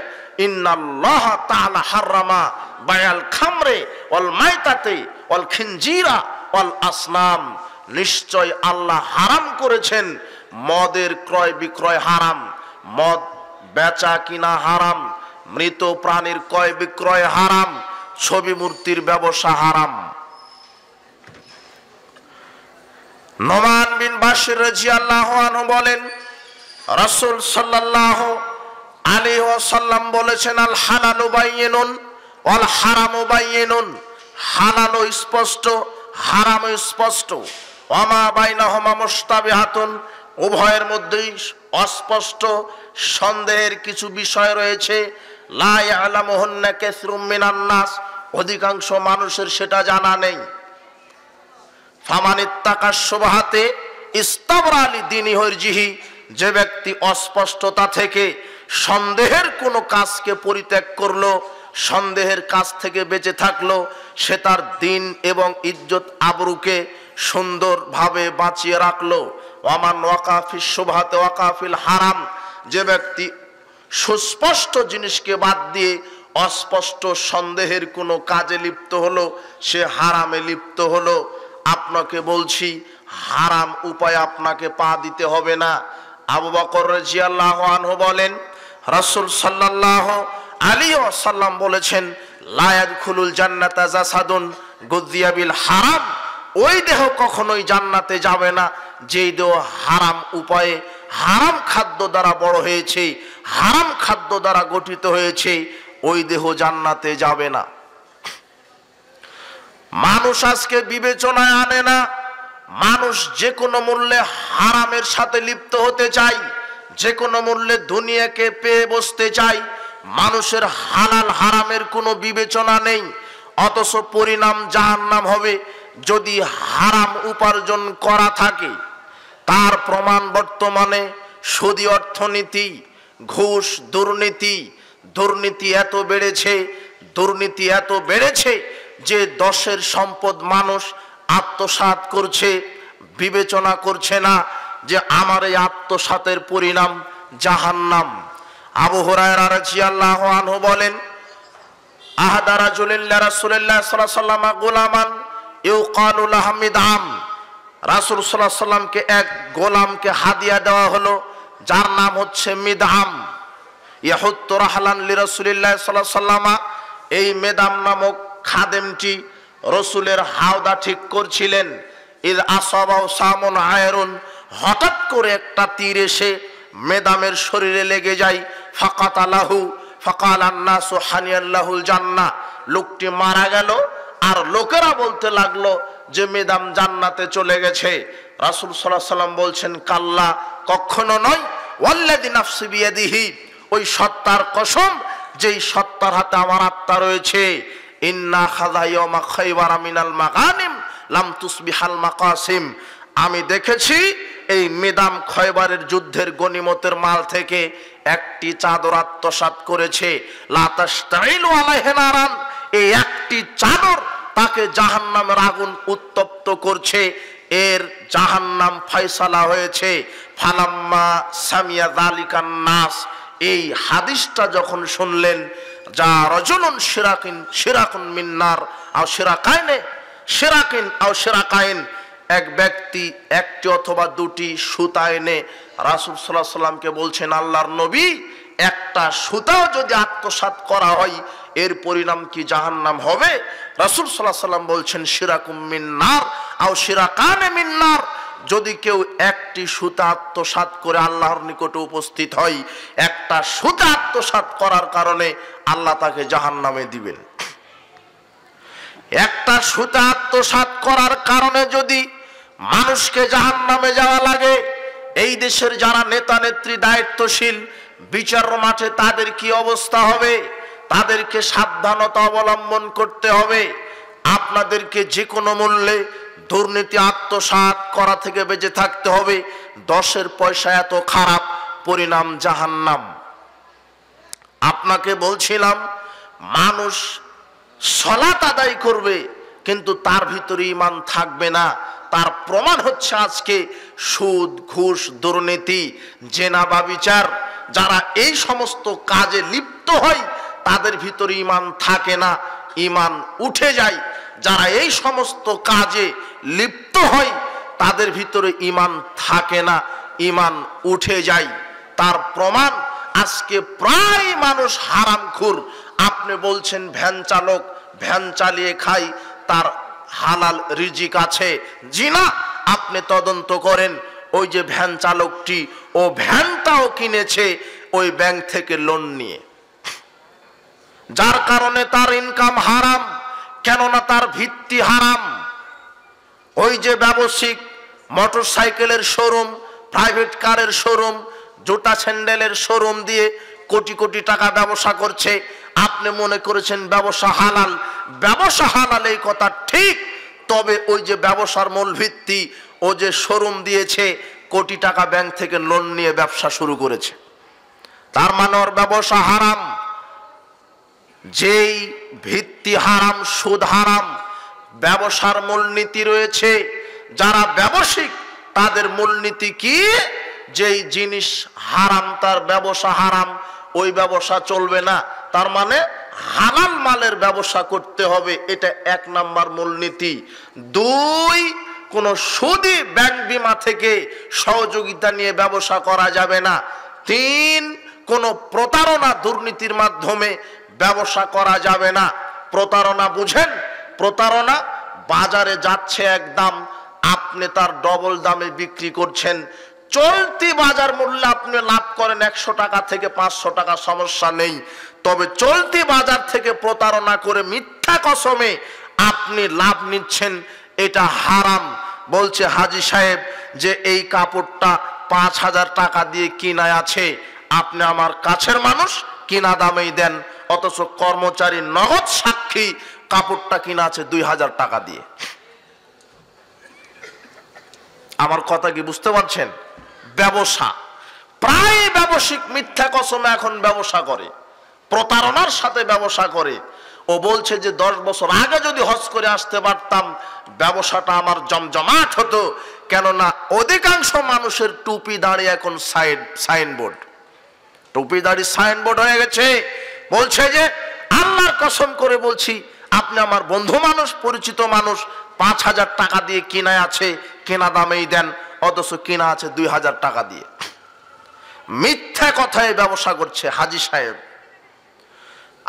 ইন্নাল্লাহ তাআলা হারামা বায়াল খামরে ওয়াল মাইতাতে ওয়াল খিনজিরা ওয়াল আসনাম, নিশ্চয় আল্লাহ হারাম করেছেন মদের ক্রয় বিক্রয় হারাম, মদ বেচা কিনা হারাম, মৃত প্রাণীর ক্রয় বিক্রয় হারাম, ছবি মূর্তির ব্যবসা হারাম। নোমান বিন বাশির রাদিয়াল্লাহু আনহু বলেন রাসূল সাল্লাল্লাহু আলাইহি ওয়াসাল্লাম বলেছেন আল হালালু বাইয়িনুন ওয়াল হারামু বাইয়িনুন, হালালও স্পষ্ট হারামও স্পষ্ট, ওয়ামা বাইনাহুমা মুশতাবিহাতুন, উভয়ের মধ্যেই অস্পষ্ট সন্দেহের কিছু বিষয় রয়েছে। লা ইয়ালামুহুন্না কাসরুম মিনান নাস, অধিকাংশ মানুষের সেটা জানা নেই। ফামানিত্তাকা শুবহাতে ইস্তাবরা লিদীনিহি ওয়ারজিহি, যে ব্যক্তি অস্পষ্টতা থেকে সন্দেহের কোনো কাজকে পরিত্যাগ করলো, সন্দেহের কাজ থেকে বেঁচে থাকলো, সে তার দিন এবং ইজ্জত আবরুকে সুন্দরভাবে বাঁচিয়ে রাখলো। ওয়ামান ওয়াকাফিস শুবহাতে ওয়াকাফিল হারাম, যে ব্যক্তি সুস্পষ্ট জিনিসকে বাদ দিয়ে অস্পষ্ট সন্দেহের কোনো কাজে লিপ্ত হলো, সে হারামে লিপ্ত হলো। আপনাকে বলছি হারাম উপায় আপনাকে পা দিতে হবে না। আবু বকর রাদিয়াল্লাহু আনহু বলেন রাসূল সাল্লাল্লাহু আলাইহি ওয়াসাল্লাম বলেছেন লা ইয়াদখুলুল জান্নাতা জাসাদুন গুযিয়া বিল হারাম, ওই দেহ কখনোই জান্নাতে যাবে না যেই দেহ হারাম উপায়ে হারাম খাদ্য দ্বারা বড় হয়েছে, হারাম খাদ্য দ্বারা গঠিত হয়েছে, ওই দেহ জান্নাতে যাবে না। মানুষ আজকে বিবেচনায় আনে না, মানুষ যে কোনো মূল্যে হারামের সাথে লিপ্ত হতে চায়, যে কোনো মূল্যে দুনিয়াকে পেয়ে বসতে চায়। মানুষের হালাল হারামের কোনো বিবেচনা নেই, অথচ পরিণাম জাহান্নাম হবে যদি হারাম উপার্জন করা থাকে। তার প্রমাণ বর্তমানে সুদী অর্থনীতি, ঘুষ, দুর্নীতি এত বেড়েছে, দুর্নীতি এত বেড়েছে যে দশের সম্পদ মানুষ আত্মসাৎ করছে, বিবেচনা করছে না যে আমার এই আত্মসাতের পরিণাম জাহান্নাম। আবু হুরায়রা রাদিয়াল্লাহু আনহু বলেন আহাদা রাজুলিন লি রাসূলিল্লাহ সাল্লাল্লাহু আলাইহি ওয়াসাল্লাম গোলামান ইউকালু লাহু মিদআম, রাসূল সাল্লাল্লাহু আলাইহি ওয়াসাল্লামকে এক গোলামকে হাদিয়া দেওয়া হলো যার নাম হচ্ছে মিদআম। ইয়াহুত্তু রাহলান লি রাসূলিল্লাহ সাল্লাল্লাহু আলাইহি ওয়াসাল্লাম, এই মিদআম নামক খাদেমটি রসুলের হাওদা ঠিক করছিলেন। ইদ আসাবাহু সামুন আয়রুন, হঠাৎ করে একটা তীর এসে মেদামের শরীরে লেগে যায়। ফাকাতালাহু ফাকালান নাসু হানিয়াল্লাহুল জান্নাহ, লোকটি মারা গেল আর লোকেরা বলতে লাগলো যে মেদাম জান্নাতে চলে গেছে। রাসূল সাল্লাল্লাহু আলাইহি ওয়াসাল্লাম বলছেন কাল্লা, কখনো নয়, ওয়াল্লাযী নাফসি বিয়াদিহি, ওই সত্তার কসম যেই সত্তার হাতে আমার আত্মা রয়েছে। ইন্না খাযা ইয়াওমা খায়বারা মিনাল মাগানিম লাম তুসবিহাল মাকাসিম, আমি দেখেছি এই মেদাম খয়বারের যুদ্ধের গনিমতের মাল থেকে একটি চাদর আত্মসাৎ করেছে। লা তাশতাইলু আলাইহি নারান, এই একটি চাদর তাকে জাহান্নামের আগুন উত্তপ্ত করছে, এর জাহান্নাম ফয়সালা হয়েছে। ফালাম্মা সামিয়া যালিকান নাস, এই হাদিসটা যখন শুনলেন, যা রাজুলুন শিরাকুন মিন্নার আও শিরাকাইন, এক ব্যক্তি একটি অথবা দুটি সুতা এনে রাসূল সাল্লাল্লাহু আলাইহি ওয়াসাল্লামকে বলছেন আল্লাহর নবী, একটা সুতাও যদি আত্মসাৎ করা হয় এর পরিণাম কি জাহান্নাম হবে? রাসূল সাল্লাল্লাহু আলাইহি ওয়াসাল্লাম বলছেন শিরাকুম মিন্নার আও শিরাকানে মিন্নার, যদি কেউ একটি সুতা আত্মসাৎ করে আল্লাহর নিকটে উপস্থিত হয়, একটা সুতা আত্মসাৎ করার কারণে আল্লাহ তাকে জাহান্নামে দিবেন। একটা সুতা আত্মসাৎ করার কারণে যদি মানুষকে জাহান্নামে যাওয়া লাগে, এই দেশের যারা নেতা নেত্রী দায়িত্বশীল বিচার মাঠে তাদের কি অবস্থা হবে? তাদেরকে সাবধানতা অবলম্বন করতে হবে। আপনাদেরকে যে কোনো মূল্যে দুর্নীতি আত্মসাৎ করা থেকে বেঁচে থাকতে হবে। 10-এর পয়সা এত খারাপ, পরিণাম জাহান্নাম। আপনাকে বলছিলাম মানুষ সালাত আদায় করবে কিন্তু তার ভিতরে ঈমান থাকবে না। তার প্রমাণ হচ্ছে আজকে সুদ, ঘুষ, দুর্নীতি, জেনা, ব্যভিচার, যারা এই সমস্ত কাজে লিপ্ত হয় তাদের ভিতরে ঈমান থাকে না, ঈমান উঠে যায়। যারা এই সমস্ত কাজে লিপ্ত হয় তাদের ভিতরে ঈমান থাকে না, ঈমান উঠে যায়। তার প্রমাণ আজকে প্রায় মানুষ হারামখোর। আপনি বলছেন ভ্যান চালক, ভ্যান চালিয়ে খাই, তার হালাল রিজিক আছে। জি না, আপনি তদন্ত করেন। ওই যে ভ্যান চালকটি, ও ভ্যানটাও কিনেছে ওই ব্যাংক থেকে লোন নিয়ে, যার কারণে তার ইনকাম হারাম, কেননা তার ভিত্তি হারাম। ওই যে ব্যবসায়িক মোটর সাইকেলের শোরুম, প্রাইভেট কারের শোরুম, জুতা স্যান্ডেলের শোরুম দিয়ে কোটি কোটি টাকা ব্যবসা করছে। আপনি মনে করেছেন ব্যবসা হালাল। ব্যবসা হালাল এই কথা ঠিক, তবে ওই যে ব্যবসার মূল ভিত্তি, ও যে শোরুম দিয়েছে, কোটি টাকা ব্যাংক থেকে লোন নিয়ে ব্যবসা শুরু করেছে, তার মানে ওর ব্যবসা হারাম। যেই ভিত্তি হারাম, সুদ হারাম, ব্যবসার মূলনীতি রয়েছে। যারা ব্যবসায়িক তাদের মূলনীতি কি? যেই জিনিস হারাম তার ব্যবসা হারাম, ওই ব্যবসা চলবে না। তার মানে হালাল মালের ব্যবসা করতে হবে, এটা 1 নাম্বার মূলনীতি। 2, কোন সুদী ব্যাংক বিমা থেকে সহযোগিতা নিয়ে ব্যবসা করা যাবে না। 3, কোন প্রতারণা দুর্নীতির মাধ্যমে ব্যবসা করা যাবে না। প্রতারণা বুঝেন? প্রতারণা, বাজারে যাচ্ছে এক দাম, আপনি তার ডবল দামে বিক্রি করছেন। চলতি বাজার মূল্যে আপনি লাভ করেন 100 টাকা থেকে 500 টাকা, সমস্যা নেই। তবে চলতি বাজার থেকে প্রতারণা করে মিথ্যা কসমে আপনি লাভ নিচ্ছেন, এটা হারাম। বলছে হাজী সাহেব যে এই কাপড়টা 5000 টাকা দিয়ে কিনা আছে, আপনি আমার কাছের মানুষ, কিনা দামেই দেন, অথচ কর্মচারী নগদ সাক্ষী কাপড়টা কিনা আছে 2000 টাকা দিয়ে। আমার কথা কি বুঝতে পারছেন? ব্যবসা, প্রায় ব্যবসায়িক মিথ্যা কসমে এখন ব্যবসা করে, প্রতারণার সাথে ব্যবসা করে। ও বলছে যে 10 বছর আগে যদি হজ করে আসতে পারতাম ব্যবসাটা আমার জমজমাট হতো, কেননা অধিকাংশ মানুষের টুপি দাড়ি এখন সাইনবোর্ড, টুপি দাড়ি সাইনবোর্ড হয়ে গেছে। বলছে যে আল্লাহর কসম করে বলছি, আপনি আমার বন্ধু মানুষ, পরিচিত মানুষ, 5000 টাকা দিয়ে কিনা আছে, কেনা দামেই দেন, অথচ কিনা আছে 2000 টাকা দিয়ে। মিথ্যা কথায় ব্যবসা করছে হাজী সাহেব।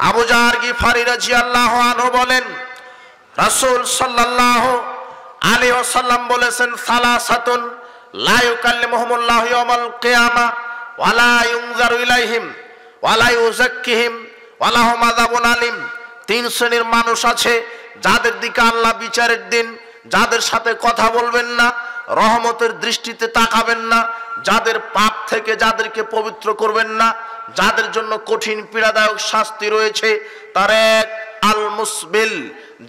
আবু জার গিফারি রাদিয়াল্লাহু আনহু বলেন, রাসূল সাল্লাল্লাহু আলাইহি ওয়াসাল্লাম বলেছেন, সালাসাতুন লা ইউকাল্লিমুহুমুল্লাহু ইয়াওমাল কিয়ামা ওয়া লা ইউনজারু ইলাইহিম ওয়া লা ইউযাক্কিহিম ওয়া লাহুম আযাবুন আলীম। 3 শ্রেণীর মানুষ আছে যাদের দিকে আল্লাহ বিচারের দিন যাদের সাথে কথা বলবেন না, রহমতের দৃষ্টিতে তাকাবেন না, যাদের পাপ থেকে যাদেরকে পবিত্র করবেন না, যাদের জন্য কঠিন পীড়াদায়ক শাস্তি রয়েছে। তার এক আল মুসবিল,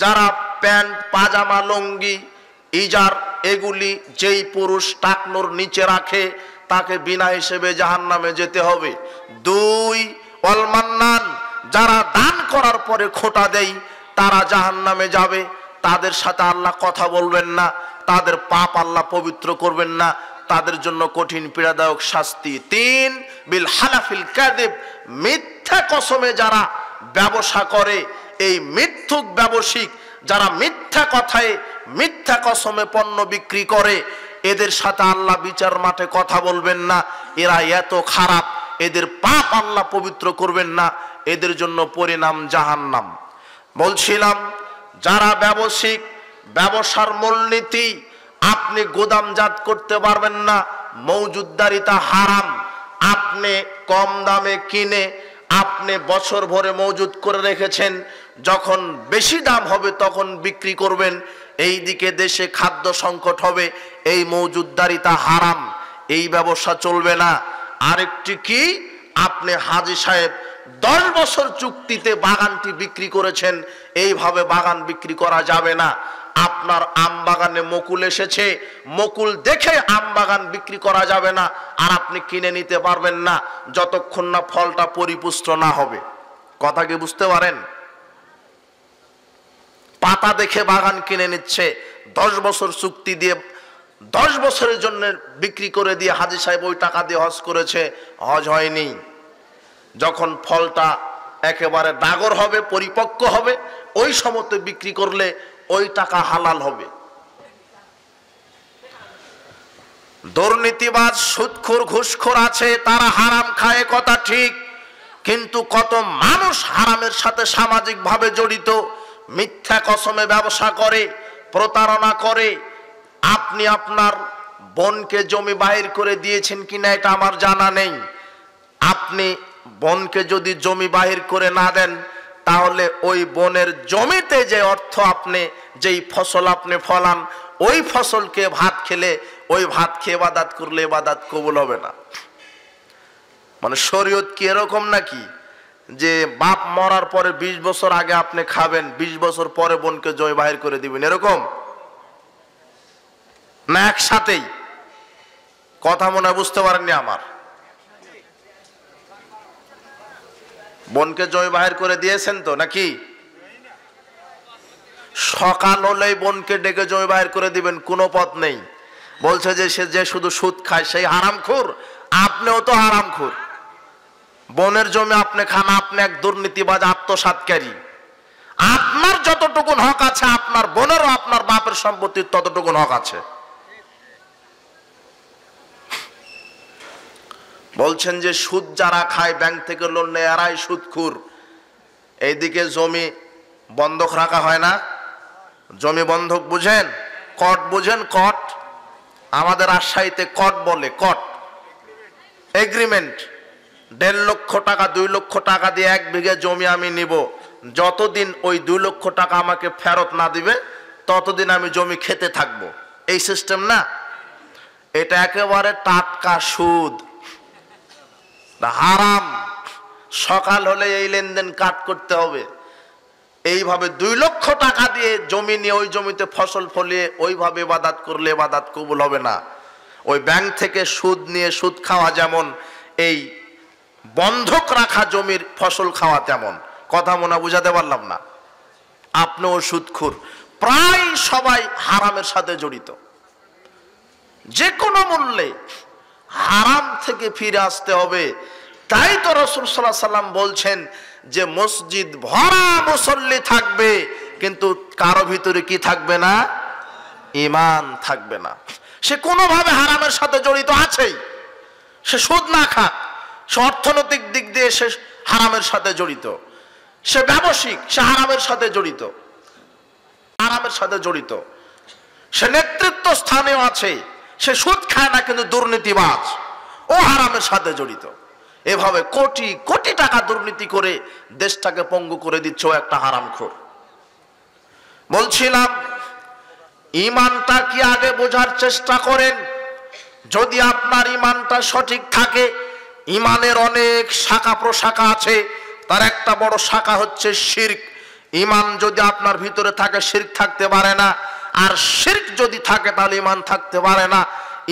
যারা প্যান্ট, পাজামা, লুঙ্গি, ইজার এগুলি যেই পুরুষ টাকনোর নিচে রাখে তাকে বিনা হিসেবে জাহান্নামে যেতে হবে। 2 ওয়াল মান্নান, যারা দান করার পরে খোঁটা দেয় তারা জাহান্নামে যাবে, তাদের সাথে আল্লাহ কথা বলবেন না, তাদের পাপ আল্লাহ পবিত্র করবেন না, তাদের জন্য কঠিন পীড়াদায়ক শাস্তি। 3 বিল হালাফিল কাযিব, মিথ্যা কসমে যারা ব্যবসা করে, এই মিথ্যুক ব্যবসায়িক যারা মিথ্যা কথায় মিথ্যা কসমে পণ্য বিক্রি করে, এদের সাথে আল্লাহ বিচার মাঠে কথা বলবেন না, এরা এত খারাপ, এদের পাপ আল্লাহ পবিত্র করবেন না, এদের জন্য পরিণাম জাহান্নাম। বলছিলাম যারা ব্যবসায়িক, ব্যবসার মূলনীতি আপনি গোদামজাত করতে পারবেন না, মওজুদদারিতা হারাম। আপনি কম দামে কিনে আপনি বছর ভরে মজুদ করে রেখেছেন, যখন বেশি দাম হবে তখন বিক্রি করবেন। এই দিকে দেশে খাদ্য সংকট হবে, এই মজুদদারিতা হারাম, এই ব্যবসা চলবে না। আরেকটি কি, আপনি হাজী সাহেব 10 বছর চুক্তিতে বাগানটি বিক্রি করেছেন, এইভাবে বাগান বিক্রি করা যাবে না। আপনার আম বাগানে মুকুল এসেছে, মুকুল দেখে আম বাগান বিক্রি করা যাবে না, আর আপনি কিনে নিতে পারবেন না যতক্ষণ না ফলটা পরিপুষ্ট না হবে। কথা কি বুঝতে পারেন? পাতা দেখে বাগান কিনে নিচ্ছে, 10 বছর চুক্তি দিয়ে 10 বছরের জন্য বিক্রি করে দিয়ে হাজী সাহেব ওই টাকা দিয়ে হজ করেছে, হজ হয়নি। যখন ফলটা একেবারে ডাগর হবে, পরিপক্ক হবে, ওই সময়তে বিক্রি করলে ওই টাকা হালাল হবে। দুর্নীতিবাজ, সুদখোর, ঘুষখোর আছে, তারা হারাম খায়, কথা ঠিক, কিন্তু কত মানুষ হারামের সাথে সামাজিকভাবে জড়িত, মিথ্যা কসমে ব্যবসা করে, প্রতারণা করে। আপনি আপনার বোনকে জমি বাহির করে দিয়েছেন কিনা এটা আমার জানা নেই। আপনি বোনকে যদি জমি বাহির করে না দেন, তাহলে ওই বোনের জমিতে যে অর্থ আপনি, যেই ফসল আপনি ফলান, ওই ফসলকে ভাত খেলে, ওই ভাত খেয়ে ইবাদত করলে ইবাদত কবুল হবে না। মানে শরীয়ত কি এরকম নাকি যে বাপ মরার পরে 20 বছর আগে আপনি খাবেন, 20 বছর পরে বোনকে জমি বাহির করে দিবেন, এরকম না? একসাথেই? কথা মনে হয় বুঝতে পারেননি আমার। বোনকে জমি বাহির করে দিয়েছেন তো নাকি? সকাল হলেই বোনকে ডেকে জমি বাহির করে দিবেন, কোনো পথ নেই। বলছে যে সে যে শুধু সুদ খায় সেই হারামখোর, আপনিও তো হারামখোর। বোনের জমি আপনি খান, আপনি এক দুর্নীতিবাজ, আত্মসাৎকারী। আপনার যতটুকুন হক আছে, আপনার বোনেরও আপনার বাপের সম্পত্তির ততটুকুন হক আছে। বলছেন যে সুদ যারা খায়, ব্যাংক থেকে লোন নেয়, এরাই সুদখোর। এইদিকে জমি বন্ধক রাখা হয় না? জমি বন্ধক বুঝেন? কট বুঝেন? কট আমাদের রাজশাহীতে কট বলে, কট এগ্রিমেন্ট। 1.5 লক্ষ টাকা, 2 লক্ষ টাকা দিয়ে 1 বিঘা জমি আমি নিব, যতদিন ওই 2 লক্ষ টাকা আমাকে ফেরত না দিবে ততদিন আমি জমি খেতে থাকবো, এই সিস্টেম না? এটা একেবারে টাটকা সুদ, হারাম। সকাল হলে এই লেনদেন কাট করতে হবে। এইভাবে 2 লক্ষ টাকা দিয়ে জমি নিয়ে ওই জমিতে ফসল ফলিয়ে ওইভাবে ইবাদত করলে ইবাদত কবুল হবে না। ওই ব্যাংক থেকে সুদ নিয়ে সুদ খাওয়া যেমন, এই বন্ধক রাখা জমির ফসল খাওয়া তেমন। কথা মনে বুঝাতে পারলাম না? আপনিও সুদখোর। প্রায় সবাই হারামের সাথে জড়িত। যে কোনো মূল্যে হারাম থেকে ফিরে আসতে হবে। তাই তো রাসূল সাল্লাল্লাহু আলাইহি ওয়াসাল্লাম বলছেন যে মসজিদ ভরা মুসল্লি থাকবে, কিন্তু কারো ভিতরে কি থাকবে না? ঈমান থাকবে না। সে কোনোভাবে হারামের সাথে জড়িত আছেই। সে সুদ না খাক, সে অর্থনৈতিক দিক দিয়ে সে হারামের সাথে জড়িত, সে ব্যবসায়িক, সে হারামের সাথে জড়িত, হারামের সাথে জড়িত। সে নেতৃত্ব স্থানেও আছে, সে সুদ খায় না কিন্তু দুর্নীতিবাজ, ও হারামের সাথে জড়িত। এভাবে কোটি কোটি টাকা দুর্নীতি করে দেশটাকে পঙ্গু করে দিচ্ছে ও একটা হারামখোর। বলছিলাম ঈমানটা কি আগে বোঝার চেষ্টা করেন। যদি আপনার ঈমানটা সঠিক থাকে, ঈমানের অনেক শাখা প্রশাখা আছে, তার একটা বড় শাখা হচ্ছে শিরক। ঈমান যদি আপনার ভিতরে থাকে, শিরক থাকতে পারে না। আর শিরক যদি থাকে তাহলে ঈমান থাকতে পারে না।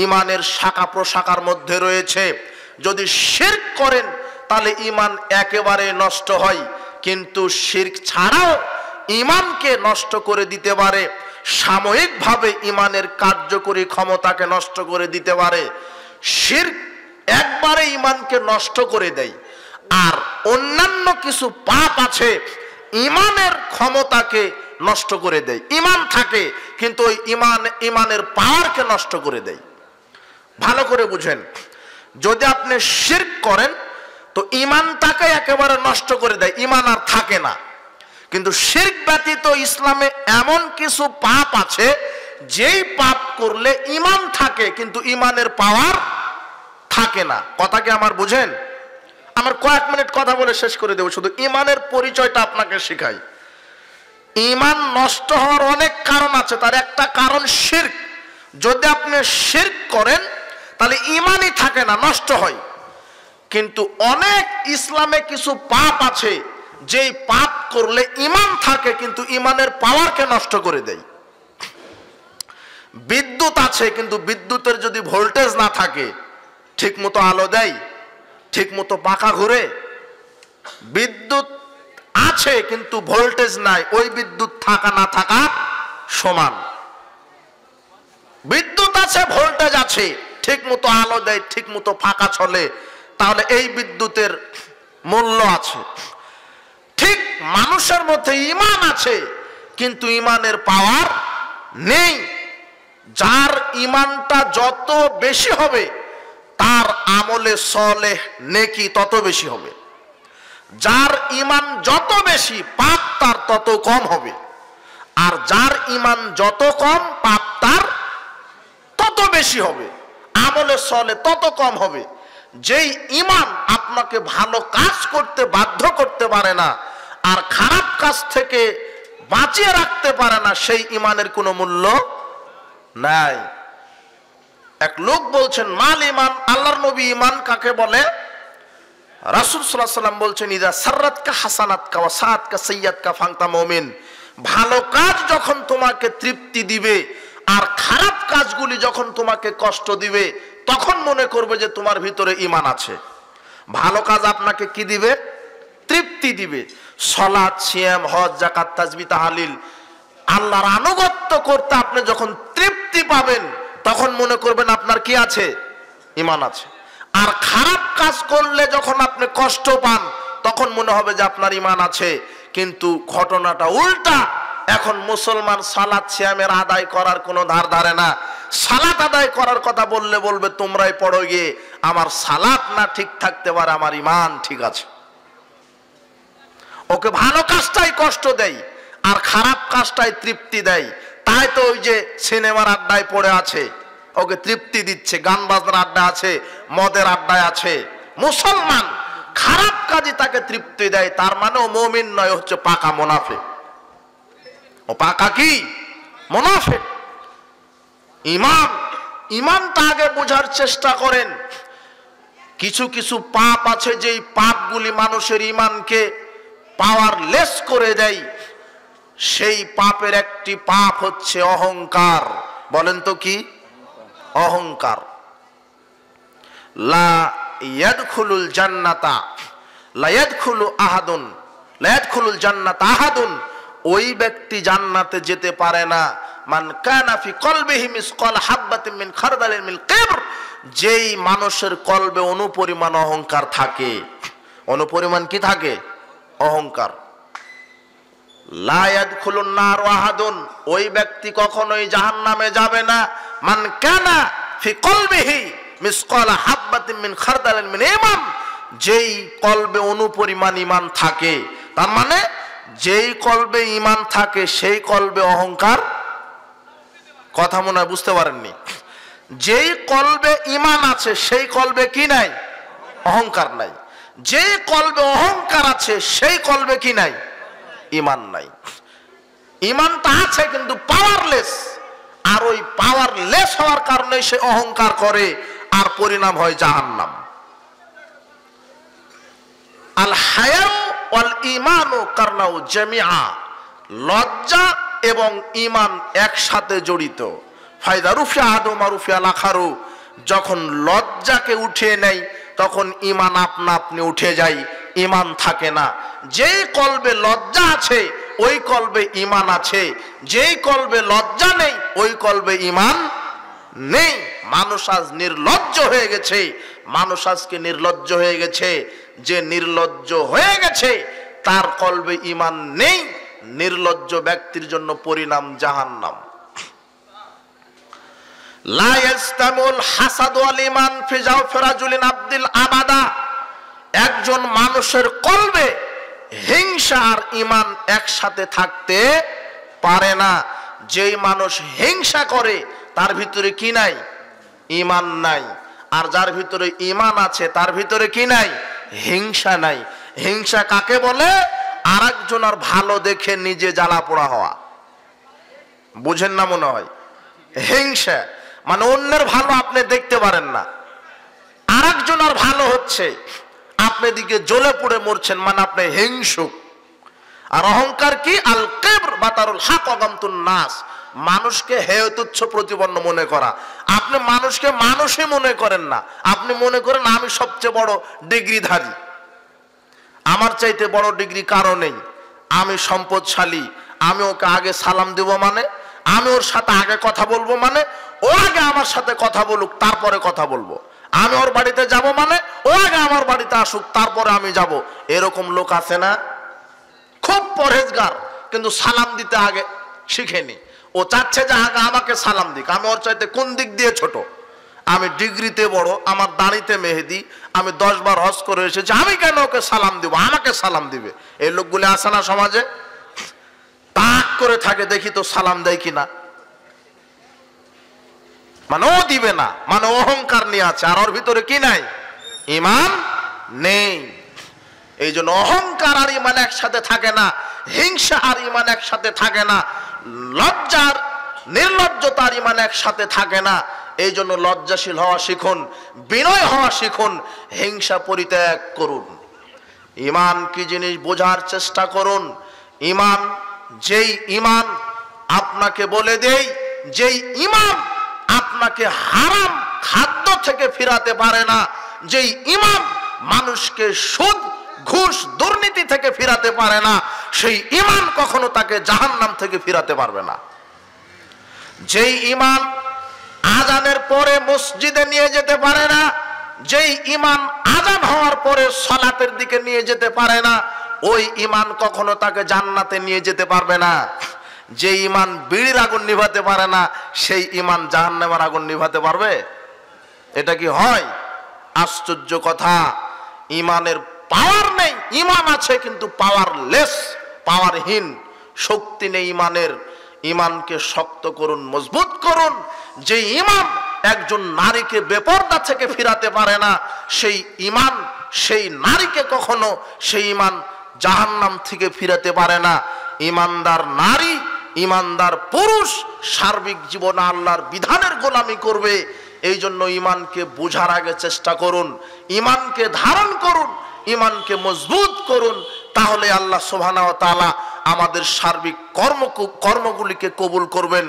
ঈমানের শাখা প্রশাখার মধ্যে রয়েছে, যদি শিরক করেন তাহলে ঈমান একেবারে নষ্ট হয়, কিন্তু শিরক ছাড়াও ঈমানকে নষ্ট করে দিতে পারে, সাময়িকভাবে ঈমানের কার্যকরী ক্ষমতাকে নষ্ট করে দিতে পারে। শিরক একবারে ঈমানকে নষ্ট করে দেয়। আর অন্যান্য কিছু পাপ আছে ঈমানের ক্ষমতাকে নষ্ট করে দেয়। ঈমান থাকে কিন্তু ওই ঈমানের পাওয়ারকে নষ্ট করে দেয়। ভালো করে বুঝেন, যদি আপনি শিরক করেন তো ঈমানটাকে একেবারে নষ্ট করে দেয়, ঈমান আর থাকে না। কিন্তু শিরক ব্যতীত ইসলামে এমন কিছু পাপ আছে যেই পাপ করলে ঈমান থাকে কিন্তু ঈমানের পাওয়ার থাকে না। কথা কি আমার বুঝেন? আমার কয়েক মিনিট কথা বলে শেষ করে দেব, শুধু ঈমানের পরিচয়টা আপনাকে শেখাই। ইমান নষ্ট হওয়ার অনেক কারণ আছে, তার একটা কারণ শিরক। যদি আপনি শিরক করেন তাহলে ইমানই থাকে না, নষ্ট হয়। কিন্তু অনেক ইসলামে কিছু পাপ আছে যেই পাপ করলে ইমান থাকে কিন্তু ইমানের পাওয়ারকে নষ্ট করে দেয়। বিদ্যুৎ আছে কিন্তু বিদ্যুতের যদি ভোল্টেজ না থাকে, ঠিক মতো আলো দেয়, ঠিক মতো পাখা ঘুরে। বিদ্যুৎ আছে কিন্তু ভোল্টেজ নাই, ওই বিদ্যুৎ থাকা না থাকা সমান। বিদ্যুৎ আছে, ভোল্টেজ আছে, ঠিক মতো আলো দেয়, ঠিক মতো ফাঁকা চলে, তাহলে এই বিদ্যুতের মূল্য আছে। ঠিক মানুষের মধ্যে ঈমান আছে কিন্তু ঈমানের পাওয়ার নেই। যার ঈমানটা যত বেশি হবে তার আমলে সলেহ নেকি তত বেশি হবে। যার ঈমান যত বেশি পাপ তার তত কম হবে, আর যার ঈমান যত কম পাপ তার তত বেশি হবে, আমলে সলে তত কম হবে। যেই ঈমান আপনাকে ভালো কাজ করতে বাধ্য করতে পারে না আর খারাপ কাজ থেকে বাঁচিয়ে রাখতে পারে না, সেই ঈমানের কোনো মূল্য নাই। এক লোক বলছেন মাল ঈমান, আল্লাহর নবী ঈমান কাকে বলে? রাসূল সাল্লাল্লাহু আলাইহি ওয়াসাল্লাম বলছেন ইযা সাররাতকা হাসানাতকা ওয়া সাআতকা সাইয়্যাতকা ফান্তা মুমিন। ভালো কাজ যখন তোমাকে তৃপ্তি দিবে আর খারাপ কাজগুলি যখন তোমাকে কষ্ট দিবে তখন মনে করবে যে তোমার ভিতরে ঈমান আছে। ভালো কাজ আপনাকে কি দিবে? তৃপ্তি দিবে। সালাত, সিয়াম, হজ, যাকাত, তাসবিহ, তাহলিল, আল্লাহর আনুগত্য করতে আপনি যখন তৃপ্তি পাবেন তখন মনে করবেন আপনার কি আছে? ঈমান আছে। আর খারাপ কাজ করলে যখন আপনি কষ্ট পান তখন মনে হবে যে আপনার ঈমান আছে। কিন্তু ঘটনাটা উল্টা। এখন মুসলমান সালাত সিয়ামের আদায় করার কোনো ধার ধারে না। সালাত আদায় করার কথা বললে বলবে তোমরাই পড়ো গিয়ে, আমার সালাত না ঠিক থাকতে পারে আমার ঈমান ঠিক আছে। ওকে ভালো কাজটাই কষ্ট দেয় আর খারাপ কাজটাই তৃপ্তি দেয়। তাই তো ওই যে সিনেমার আড্ডায় পড়ে আছে, ওকে তৃপ্তি দিচ্ছে, গান বাজনার আড্ডা আছে, মদের আড্ডায় আছে। মুসলমান খারাপ কাজই তাকে তৃপ্তি দেয়, তার মানে ও মুমিন নয়, হচ্ছে পাকা মুনাফিক। ও পাকা কি? মুনাফিক। ঈমান, ঈমানটা আগে বোঝার চেষ্টা করেন। কিছু কিছু পাপ আছে যেই পাপগুলি মানুষের ঈমানকে পাওয়ারলেস করে দেয়। সেই পাপের একটি পাপ হচ্ছে অহংকার। বলেন তো কি? অহংকার। লা ইয়াদখুলুল জান্নাতা লা ইয়াদখুলু আহাদুন লা ইয়াদখুলুল জান্নাতা আহাদুন, ওই ব্যক্তি জান্নাতে যেতে পারে না মান কানা ফি কলবিহি মিসকাল হাববাতিন মিন খারদালিন মিন কিবর, যেই মানুষের কলবে অনুপরিমাণ অহংকার থাকে। অনুপরিমাণ কি থাকে? অহংকার। লা ইয়াদখুলুন নার আহাদুন, ওই ব্যক্তি কখনোই জাহান্নামে যাবে না মান কানা ফি কলবিহি মিসকাল হাববাতিন মিন খারদালিন মিন ঈমান, যেই কলবে অনুপরিমাণ ঈমান থাকে। তার মানে যেই কলবে ঈমান থাকে সেই কলবে অহংকার, কথা মনে হয় বুঝতে পারেননি। যেই কলবে ঈমান আছে সেই কলবে কি নাই? অহংকার নাই। যেই কলবে অহংকার আছে সেই কলবে কি নাই? ঈমান নাই। ঈমানটা আছে কিন্তু পাওয়ারলেস, আর ওই পাওয়ারলেস হওয়ার কারণে সে অহংকার করে আর পরিণাম হয় জাহান্নাম। আল হায়া ওয়াল ঈমানু কারনাউ জামিআ, লজ্জা এবং ঈমান একসাথে জড়িত। ফায়দা রুফিয়া আদমা রুফিয়া লাখারু, যখন লজ্জাকে উঠিয়ে নেয় তখন ঈমান আপনা আপনি উঠে যায়, ঈমান থাকে না। যেই কলবে লজ্জা আছে ওই কলবে ঈমান আছে, যেই কলবে লজ্জা নেই ওই কলবে ঈমান নেই। মানুষ আজ নির্লজ্জ হয়ে গেছে। মানুষ আজকে নির্লজ্জ হয়ে গেছে। যে নির্লজ্জ হয়ে গেছে তার কলবে ঈমান নেই। নির্লজ্জ ব্যক্তির জন্য পরিণাম জাহান্নাম। লা ইয়াস্তামুল হাসাদ ওয়াল ঈমান ফি জাওফি রাজুলিন আব্দিল আবাদা, একজন মানুষের কলবে হিংসা আর ঈমান একসাথে থাকতে পারে না। যেই মানুষ হিংসা করে তার ভিতরে কি নাই? ঈমান নাই। আর যার ভিতরে ঈমান আছে তার ভিতরে কি নাই? হিংসা নাই। হিংসা কাকে বলে? আরেকজনের ভালো দেখে নিজে জ্বালা পোড়া হওয়া। বুঝেন না মনে হয়? হিংসা মানে অন্যের ভালো আপনি দেখতে পারেন না, আরেকজনের ভালো হচ্ছে আপনি দিকে জ্বলে পুড়ে মরছেন, মানে আপনি হিংসুক। আর অহংকার কি? আল কিবর বাতারুল হক ওয়া গামতুন নাস, মানুষকে হেয় তুচ্ছ প্রতিপন্ন মনে করা। আপনি মানুষকে মানুষই মনে করেন না, আপনি মনে করেন আমি সবচেয়ে বড় ডিগ্রিধারী, আমার চাইতে বড় ডিগ্রি কারো নেই, আমি সম্পদশালী, আমি ওকে আগে সালাম দেব, মানে আমি ওর সাথে আগে কথা বলবো, মানে ও আগে আমার সাথে কথা বলুক তারপরে কথা বলবো, আমি ওর বাড়িতে যাব মানে ও আগে আমার বাড়িতে আসুক তারপরে আমি যাব। এরকম লোক আছে না? খুব পরহেজগার, কিন্তু সালাম দিতে আগে শিখেনি। ও চাচ্ছে যে আগে আমাকে সালাম দিক, আমি ওর চাইতে কোন দিক দিয়ে ছোট, আমি ডিগ্রিতে বড়, আমার দাড়িতে মেহেদি, আমি 10 বার হজ করে এসেছি, আমি কেন ওকে সালাম দিব, আমাকে সালাম দিবে। এই লোকগুলি আছে না সমাজে? তাক করে থাকে, দেখি তো সালাম দেয় কিনা, মানে ও দিবে না, মানে অহংকার নিয়ে আছে, আর ওর ভিতরে কি নাই? ঈমান নেই। এই জন্য অহংকার আর ঈমান একসাথে থাকে না, হিংসা আর ঈমান একসাথে থাকে না, লজ্জার নির্লজ্জতার ঈমান একসাথে থাকে না। এই জন্য লজ্জাশীল হওয়া শিখুন, বিনয় হওয়া শিখুন, হিংসা পরিত্যাগ করুন। ঈমান কি জিনিস বোঝার চেষ্টা করুন। ঈমান, যেই ঈমান আপনাকে বলে দেই, যেই ঈমান আপনাকে হারাম খাদ্য থেকে ফিরাতে পারে না, যেই ঈমান মানুষকে সুদ ঘুষ দুর্নীতি থেকে ফিরাতে পারে না, সেই ঈমান কখনো তাকে জাহান্নাম থেকে ফিরাতে পারবে না। যেই ঈমান আজানের পরে মসজিদে নিয়ে যেতে পারে না, যেই ঈমান আজান হওয়ার পরে সালাতের দিকে নিয়ে যেতে পারে না, ওই ঈমান কখনো তাকে জান্নাতে নিয়ে যেতে পারবে না। যে ঈমান বিড়ির আগুন নিভাতে পারে না, সেই ঈমান জাহান্নামের আগুন নিভাতে পারবে? এটা কি হয়? আশ্চর্য কথা। ঈমানের পাওয়ার নেই, ঈমান আছে কিন্তু পাওয়ারলেস, পাওয়ারহীন, শক্তি নেই ঈমানের। ঈমানকে শক্ত করুন, মজবুত করুন। যে ঈমান একজন নারীকে বেপরদা থেকে ফিরাতে পারে না, সেই ঈমান সেই নারীকে কখনো সেই ঈমান জাহান্নাম থেকে ফিরাতে পারে না। ঈমানদার নারী, ঈমানদার পুরুষ সার্বিক জীবনে আল্লাহর বিধানের গোলামি করবে। এই জন্য ঈমানকে বোঝার আগে চেষ্টা করুন, ঈমানকে ধারণ করুন, ঈমানকে মজবুত করুন, তাহলে আল্লাহ সুবহানাহু ওয়া তাআলা আমাদের সার্বিক কর্মগুলিকে কবুল করবেন।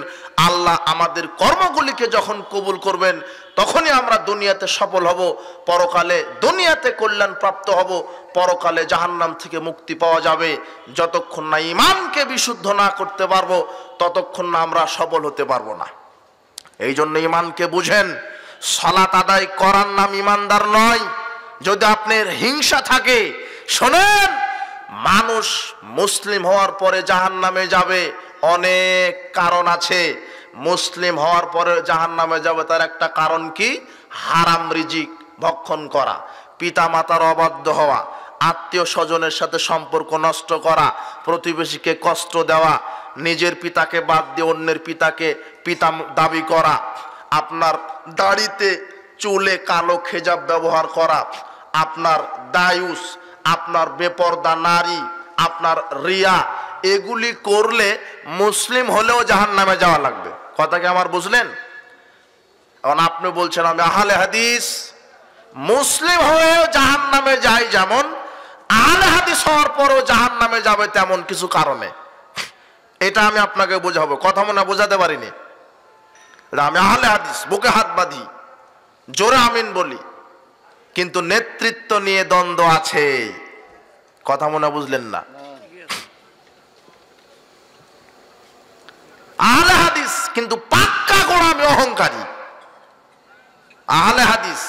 আল্লাহ আমাদের কর্মগুলিকে যখন কবুল করবেন, তখনই আমরা দুনিয়াতে সফল হব, পরকালে দুনিয়াতে কল্যাণ প্রাপ্ত হব, পরকালে জাহান্নাম থেকে মুক্তি পাওয়া যাবে। যতক্ষণ না ঈমানকে বিশুদ্ধ না করতে পারবো, ততক্ষণ না আমরা সফল হতে পারবো না। এই জন্য ঈমানকে বুঝেন। সালাত আদায় করার নাম ঈমানদার নয়। যদি আপনার হিংসা থাকে, শোনেন, মানুষ মুসলিম হওয়ার পরে জাহান্নামে যাবে, অনেক কারণ আছে। মুসলিম হওয়ার পরে জাহান্নামে যাবে তার একটা কারণ কি? হারাম রিজিক ভক্ষণ করা, পিতা মাতার অবাধ্য হওয়া, আত্মীয় স্বজনের সাথে সম্পর্ক নষ্ট করা, প্রতিবেশীকে কষ্ট দেওয়া, নিজের পিতাকে বাদ দিয়ে অন্যের পিতাকে পিতা দাবি করা, আপনার দাড়িতে চুলে কালো খেজাব ব্যবহার করা, আপনার দায়ুস, আপনার বেপরদা নারী, আপনার রিয়া, এগুলি করলে মুসলিম হলেও জাহান্নামে যাওয়া লাগবে। কথা কি আমার বুঝলেন? এখন আপনি বলছেন আমি আহলে হাদিস, মুসলিম হয়েও জাহান্নামে যাই, যেমন আহলে হাদিস হওয়ার পরও জাহান্নামে যাবে তেমন কিছু কারণে। এটা আমি আপনাকে বোঝাবো। কথা মনে বোঝাতে পারিনি? আমি আহলে হাদিস, বুকে হাত বাঁধি, জোরে আমিন বলি, কিন্তু নেতৃত্ব নিয়ে দ্বন্দ্ব আছে। কথা মনে বুঝলেন না? আহলে হাদিস কিন্তু পাক্কা গোড়া আমি অহংকারী। আহলে হাদিস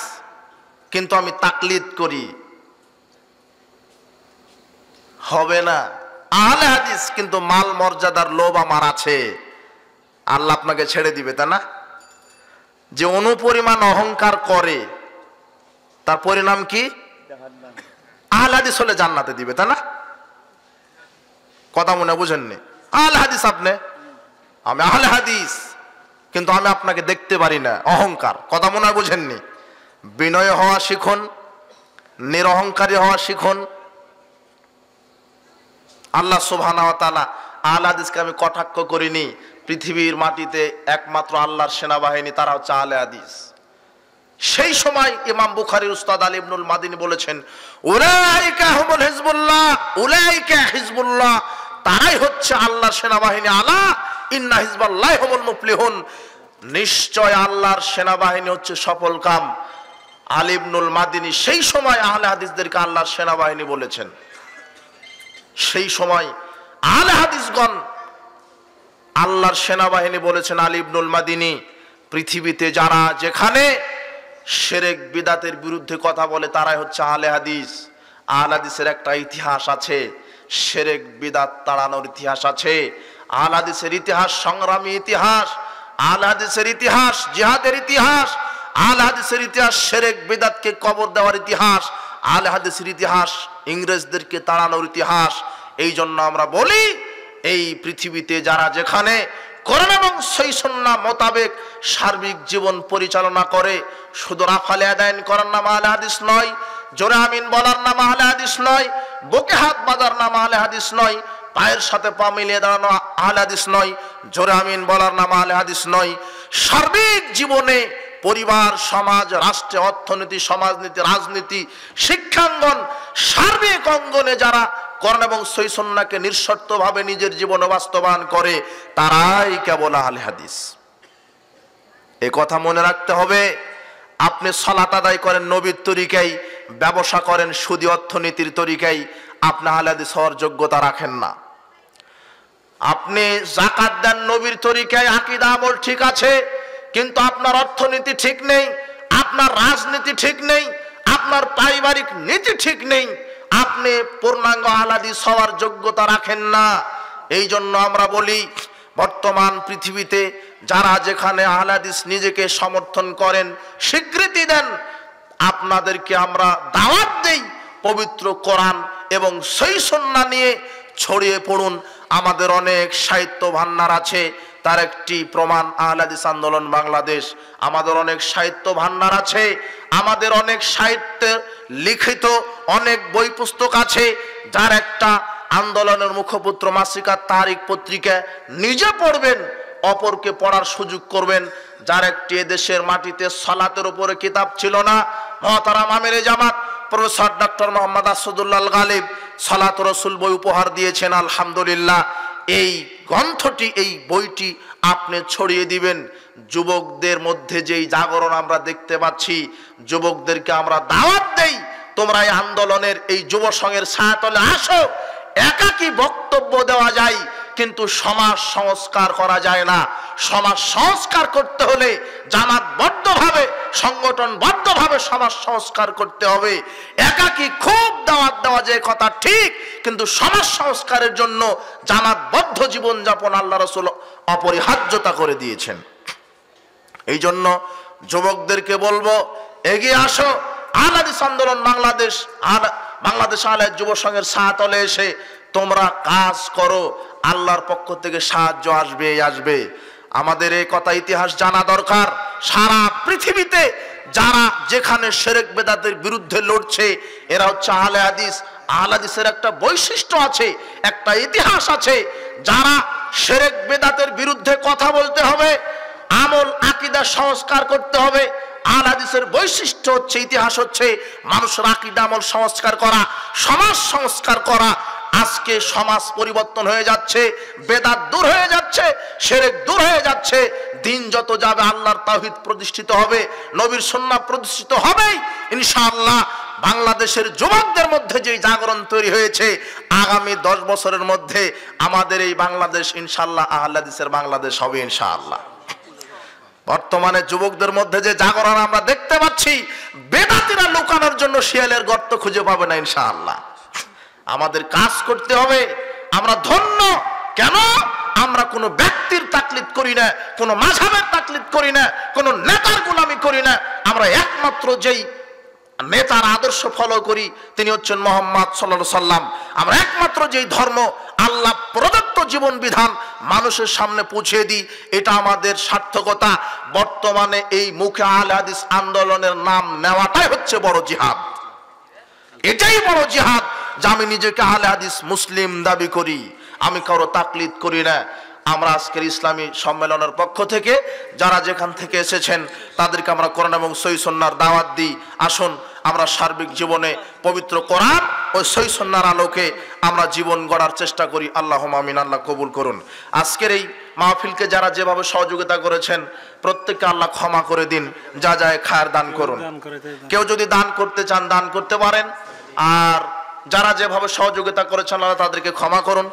কিন্তু আমি তাকলিদ করি, হবে না। আহলে হাদিস কিন্তু মাল মর্যাদার লোভ আমার আছে, আল্লাহ আপনাকে ছেড়ে দিবে, তা না? যে অনুপরিমাণ অহংকার করে তার পরিণাম কি? আহলে হাদিস হলে জান্নাতে দিবে, তা না? কথা মনে বুঝেননি? আহলে হাদিস আপনি, আমি আহলে হাদিস, কিন্তু আমি আপনাকে দেখতে পারি না, অহংকার। কথা মনে বুঝেননি? বিনয় হওয়া শিখুন, নিরহংকারী হওয়া শিখুন। আল্লাহ সুবহানাহু ওয়া তাআলা আহলে হাদিসকে আমি কটাক্ষ করিনি, পৃথিবীর মাটিতে একমাত্র আল্লাহর সেনাবাহিনী তারা হচ্ছে আহলে হাদিস। সেই সময় ইমাম বুখারীর উস্তাদ আলী ইবনুল মাদিনী বলেছেন, উলাইকা হুমুল হিজবুল্লাহ, উলাইকা হিজবুল্লাহ, তারাই হচ্ছে আল্লাহর সেনাবাহিনী। আলা ইন্না হিজবাল্লাহি হুমুল মুফলিহুন, নিশ্চয় আল্লাহর সেনাবাহিনী হচ্ছে সফলকাম। আলী ইবনুল মাদিনী সেই সময় আহলে হাদিসদেরকে আল্লাহর সেনাবাহিনী বলেছেন। সেই সময় আহলে হাদিসগণ আল্লাহর সেনাবাহিনী বলেছেন আলী ইবনুল মাদিনী। পৃথিবীতে যারা যেখানে শিরক বিদআতের বিরুদ্ধে কথা বলে তারাই হচ্ছে আহলে হাদিস। আহলে হাদিসের একটা ইতিহাস আছে, শিরক বিদআত তাড়ানোর ইতিহাস আছে। আহলে হাদিসের ইতিহাস সংগ্রামী ইতিহাস, আহলে হাদিসের ইতিহাস জিহাদের ইতিহাস, আহলে হাদিসের ইতিহাস শিরক বিদআতকে কবর দেওয়ার ইতিহাস, আহলে হাদিসের ইতিহাস ইংরেজদেরকে তাড়ানোর ইতিহাস। এই জন্য আমরা বলি, এই পৃথিবীতে যারা যেখানে কোরআন এবং সহিহ সুন্নাহ মোতাবেক সার্বিক জীবন পরিচালনা করে, শুধু রাফালে আদায়ন করার নাম আহলে হাদিস নয়, জোরে আমিন বলার নাম আহলে হাদিস নয়, বুকে হাত বাঁধার নাম আহলে হাদিস নয়, পায়ের সাথে পা মিলিয়ে দাঁড়ানো আহলে হাদিস নয়, জোরে আমিন বলার নাম আহলে হাদিস নয়। সার্বিক জীবনে পরিবার, সমাজ, রাষ্ট্রে, অর্থনীতি, সমাজনীতি, রাজনীতি, শিক্ষাঙ্গন, সার্বিক অঙ্গনে যারা কোরআন এবং সহিহ সুন্নাহকে নিঃশর্তভাবে নিজের জীবনে বাস্তবায়ন করে তারাই কেবল আহলে হাদিস। এই কথা মনে রাখতে হবে। আপনি সালাত আদায় করেন নবীর তরিকায়, ব্যবসা করেন সুদী অর্থনীতির তরিকায়, আপনি আহলে হাদিস হওয়ার যোগ্যতা রাখেন না। আপনি যাকাত দেন নবীর তরিকায়, আকীদা আমল ঠিক আছে, কিন্তু আপনার অর্থনীতি ঠিক নেই, আপনার রাজনীতি ঠিক নেই, আপনার পারিবারিক নীতি ঠিক নেই, আপনি পূর্ণাঙ্গ আহলে হাদিস হওয়ার যোগ্যতা রাখেন না। এই জন্য আমরা বলি, বর্তমান পৃথিবীতে যারা যেখানে আহলে হাদিস নিজেকে সমর্থন করেন, স্বীকৃতি দেন, আপনাদেরকে আমরা দাওয়াত দেই, পবিত্র কোরআন এবং সহিহ সুন্নাহ নিয়ে ছড়িয়ে পড়ুন। আমাদের অনেক সাহিত্য ভান্ডার আছে, তার একটি প্রমাণ আহলে হাদিস আন্দোলন বাংলাদেশ। আমাদের অনেক সাহিত্য ভান্ডার আছে, আমাদের অনেক সাহিত্যে লিখিত অনেক বই পুস্তক আছে, যার একটা আন্দোলনের মুখপত্র মাসিকা তারিখ পত্রিকা নিজে পড়বেন, অপরকে পড়ার সুযোগ করবেন। যার একটি এদেশের মাটিতে সালাতের উপরে কিতাব ছিল না, মুহতারাম আমিরে জামাত প্রফেসর ডক্টর মোহাম্মদ আসাদুল্লাহ আল গালিব সালাত রাসূল বই উপহার দিয়েছেন। আলহামদুলিল্লাহ, এই গ্রন্থটি, এই বইটি আপনি ছড়িয়ে দিবেন। যুবকদের মধ্যে যেই জাগরণ আমরা দেখতে পাচ্ছি, যুবকদেরকে আমরা দাওয়াত দেই, তোমরা এই আন্দোলনের এই যুব সংঘের ছায়াতলে আসো। একাকী বক্তব্য দেওয়া যায়, কিন্তু সমাজ সংস্কার করা যায় না। সমাজ সংস্কার করতে হলে জামাতবদ্ধভাবে, সংগঠনবদ্ধভাবে সমাজ সংস্কার করতে হবে। একাকী খুব দাওয়াত দেওয়া যে কথা ঠিক, কিন্তু সমাজ সংস্কারের জন্য জামাতবদ্ধ জীবনযাপন আল্লাহ রাসূল অপরিহার্যতা করে দিয়েছেন। এই জন্য যুবকদেরকে বলবো, এগিয়ে আসো। আহলে হাদিস আন্দোলন বাংলাদেশ, বাংলাদেশ আহলে হাদিস যুব সংঘের ছায়াতলে এসে তোমরা কাজ করো, আল্লাহর পক্ষ থেকে সাহায্য আসবে। আমাদের এই কথা ইতিহাস জানা দরকার। সারা পৃথিবীতে যারা যেখানে শিরক বিদআতের বিরুদ্ধে লড়ছে, এরা হচ্ছে আহলে হাদিস। আহলে হাদিসের একটা বৈশিষ্ট্য আছে, একটা ইতিহাস আছে। যারা শিরক বিদআতের বিরুদ্ধে কথা বলতে হবে, আমল আকীদা সংস্কার করতে হবে। আহলে হাদিসের বৈশিষ্ট্য হচ্ছে, ইতিহাস হচ্ছে মানুষের আকীদা আমল সংস্কার করা, সমাজ সংস্কার করা। আজকে সমাজ পরিবর্তন হয়ে যাচ্ছে, বেদাত দূর হয়ে যাচ্ছে, শিরক দূর হয়ে যাচ্ছে। দিন যত যাবে আল্লাহর তাওহীদ প্রতিষ্ঠিত হবে, নবীর সুন্নাহ প্রতিষ্ঠিত হবেই ইনশাআল্লাহ। বাংলাদেশের যুবকদের মধ্যে যে জাগরণ তৈরি হয়েছে, আগামী 10 বছরের মধ্যে আমাদের এই বাংলাদেশ ইনশাআল্লাহ আহলে হাদিসের বাংলাদেশ হবে ইনশাআল্লাহ। বর্তমানে যুবকদের মধ্যে যে জাগরণ আমরা দেখতে পাচ্ছি, বেদাতীরা লুকানোর জন্য শিয়ালের গর্ত খুঁজে পাবে না ইনশাআল্লাহ। আমাদের কাজ করতে হবে। আমরা ধন্য কেন? আমরা কোনো ব্যক্তির তাকলিদ করি না, কোনো মাযহাবের তাকলিদ করি না, কোনো নেতার গোলামি করি না। আমরা একমাত্র যেই নেতার আদর্শ ফলো করি তিনি হচ্ছেন মুহাম্মদ সাল্লাল্লাহু আলাইহি সাল্লাম। আমরা একমাত্র যেই ধর্ম আল্লাহ প্রদত্ত জীবন বিধান মানুষের সামনে পৌঁছে দিই, এটা আমাদের সার্থকতা। বর্তমানে এই মুখে আহলে হাদিস আন্দোলনের নাম নেওয়াটাই হচ্ছে বড় জিহাদ, এটাই বড় জিহাদ। যে আমি নিজেকে আহলে হাদিস মুসলিম দাবি করি, আমি কারো তাকলিদ করি না। আমরা আজকের ইসলামী সম্মেলনের পক্ষ থেকে যারা যেখান থেকে এসেছেন তাদেরকে আমরা কোরআন এবং সহিহ সুন্নাহর দাওয়াত দিই। আসুন আমরা সার্বিক জীবনে পবিত্র কোরআন ও সহিহ সুন্নাহর আলোকে আমরা জীবন গড়ার চেষ্টা করি। আল্লাহুম্মা আমিন। আল্লাহ কবুল করুন। আজকের এই মাহফিলকে যারা যেভাবে সহযোগিতা করেছেন প্রত্যেককে আল্লাহ ক্ষমা করে দিন, যা যায় খায়ের দান করুন। কেউ যদি দান করতে চান দান করতে পারেন, আর যারা যেভাবে সহযোগিতা করেছেন আল্লাহ তাদেরকে ক্ষমা করুন।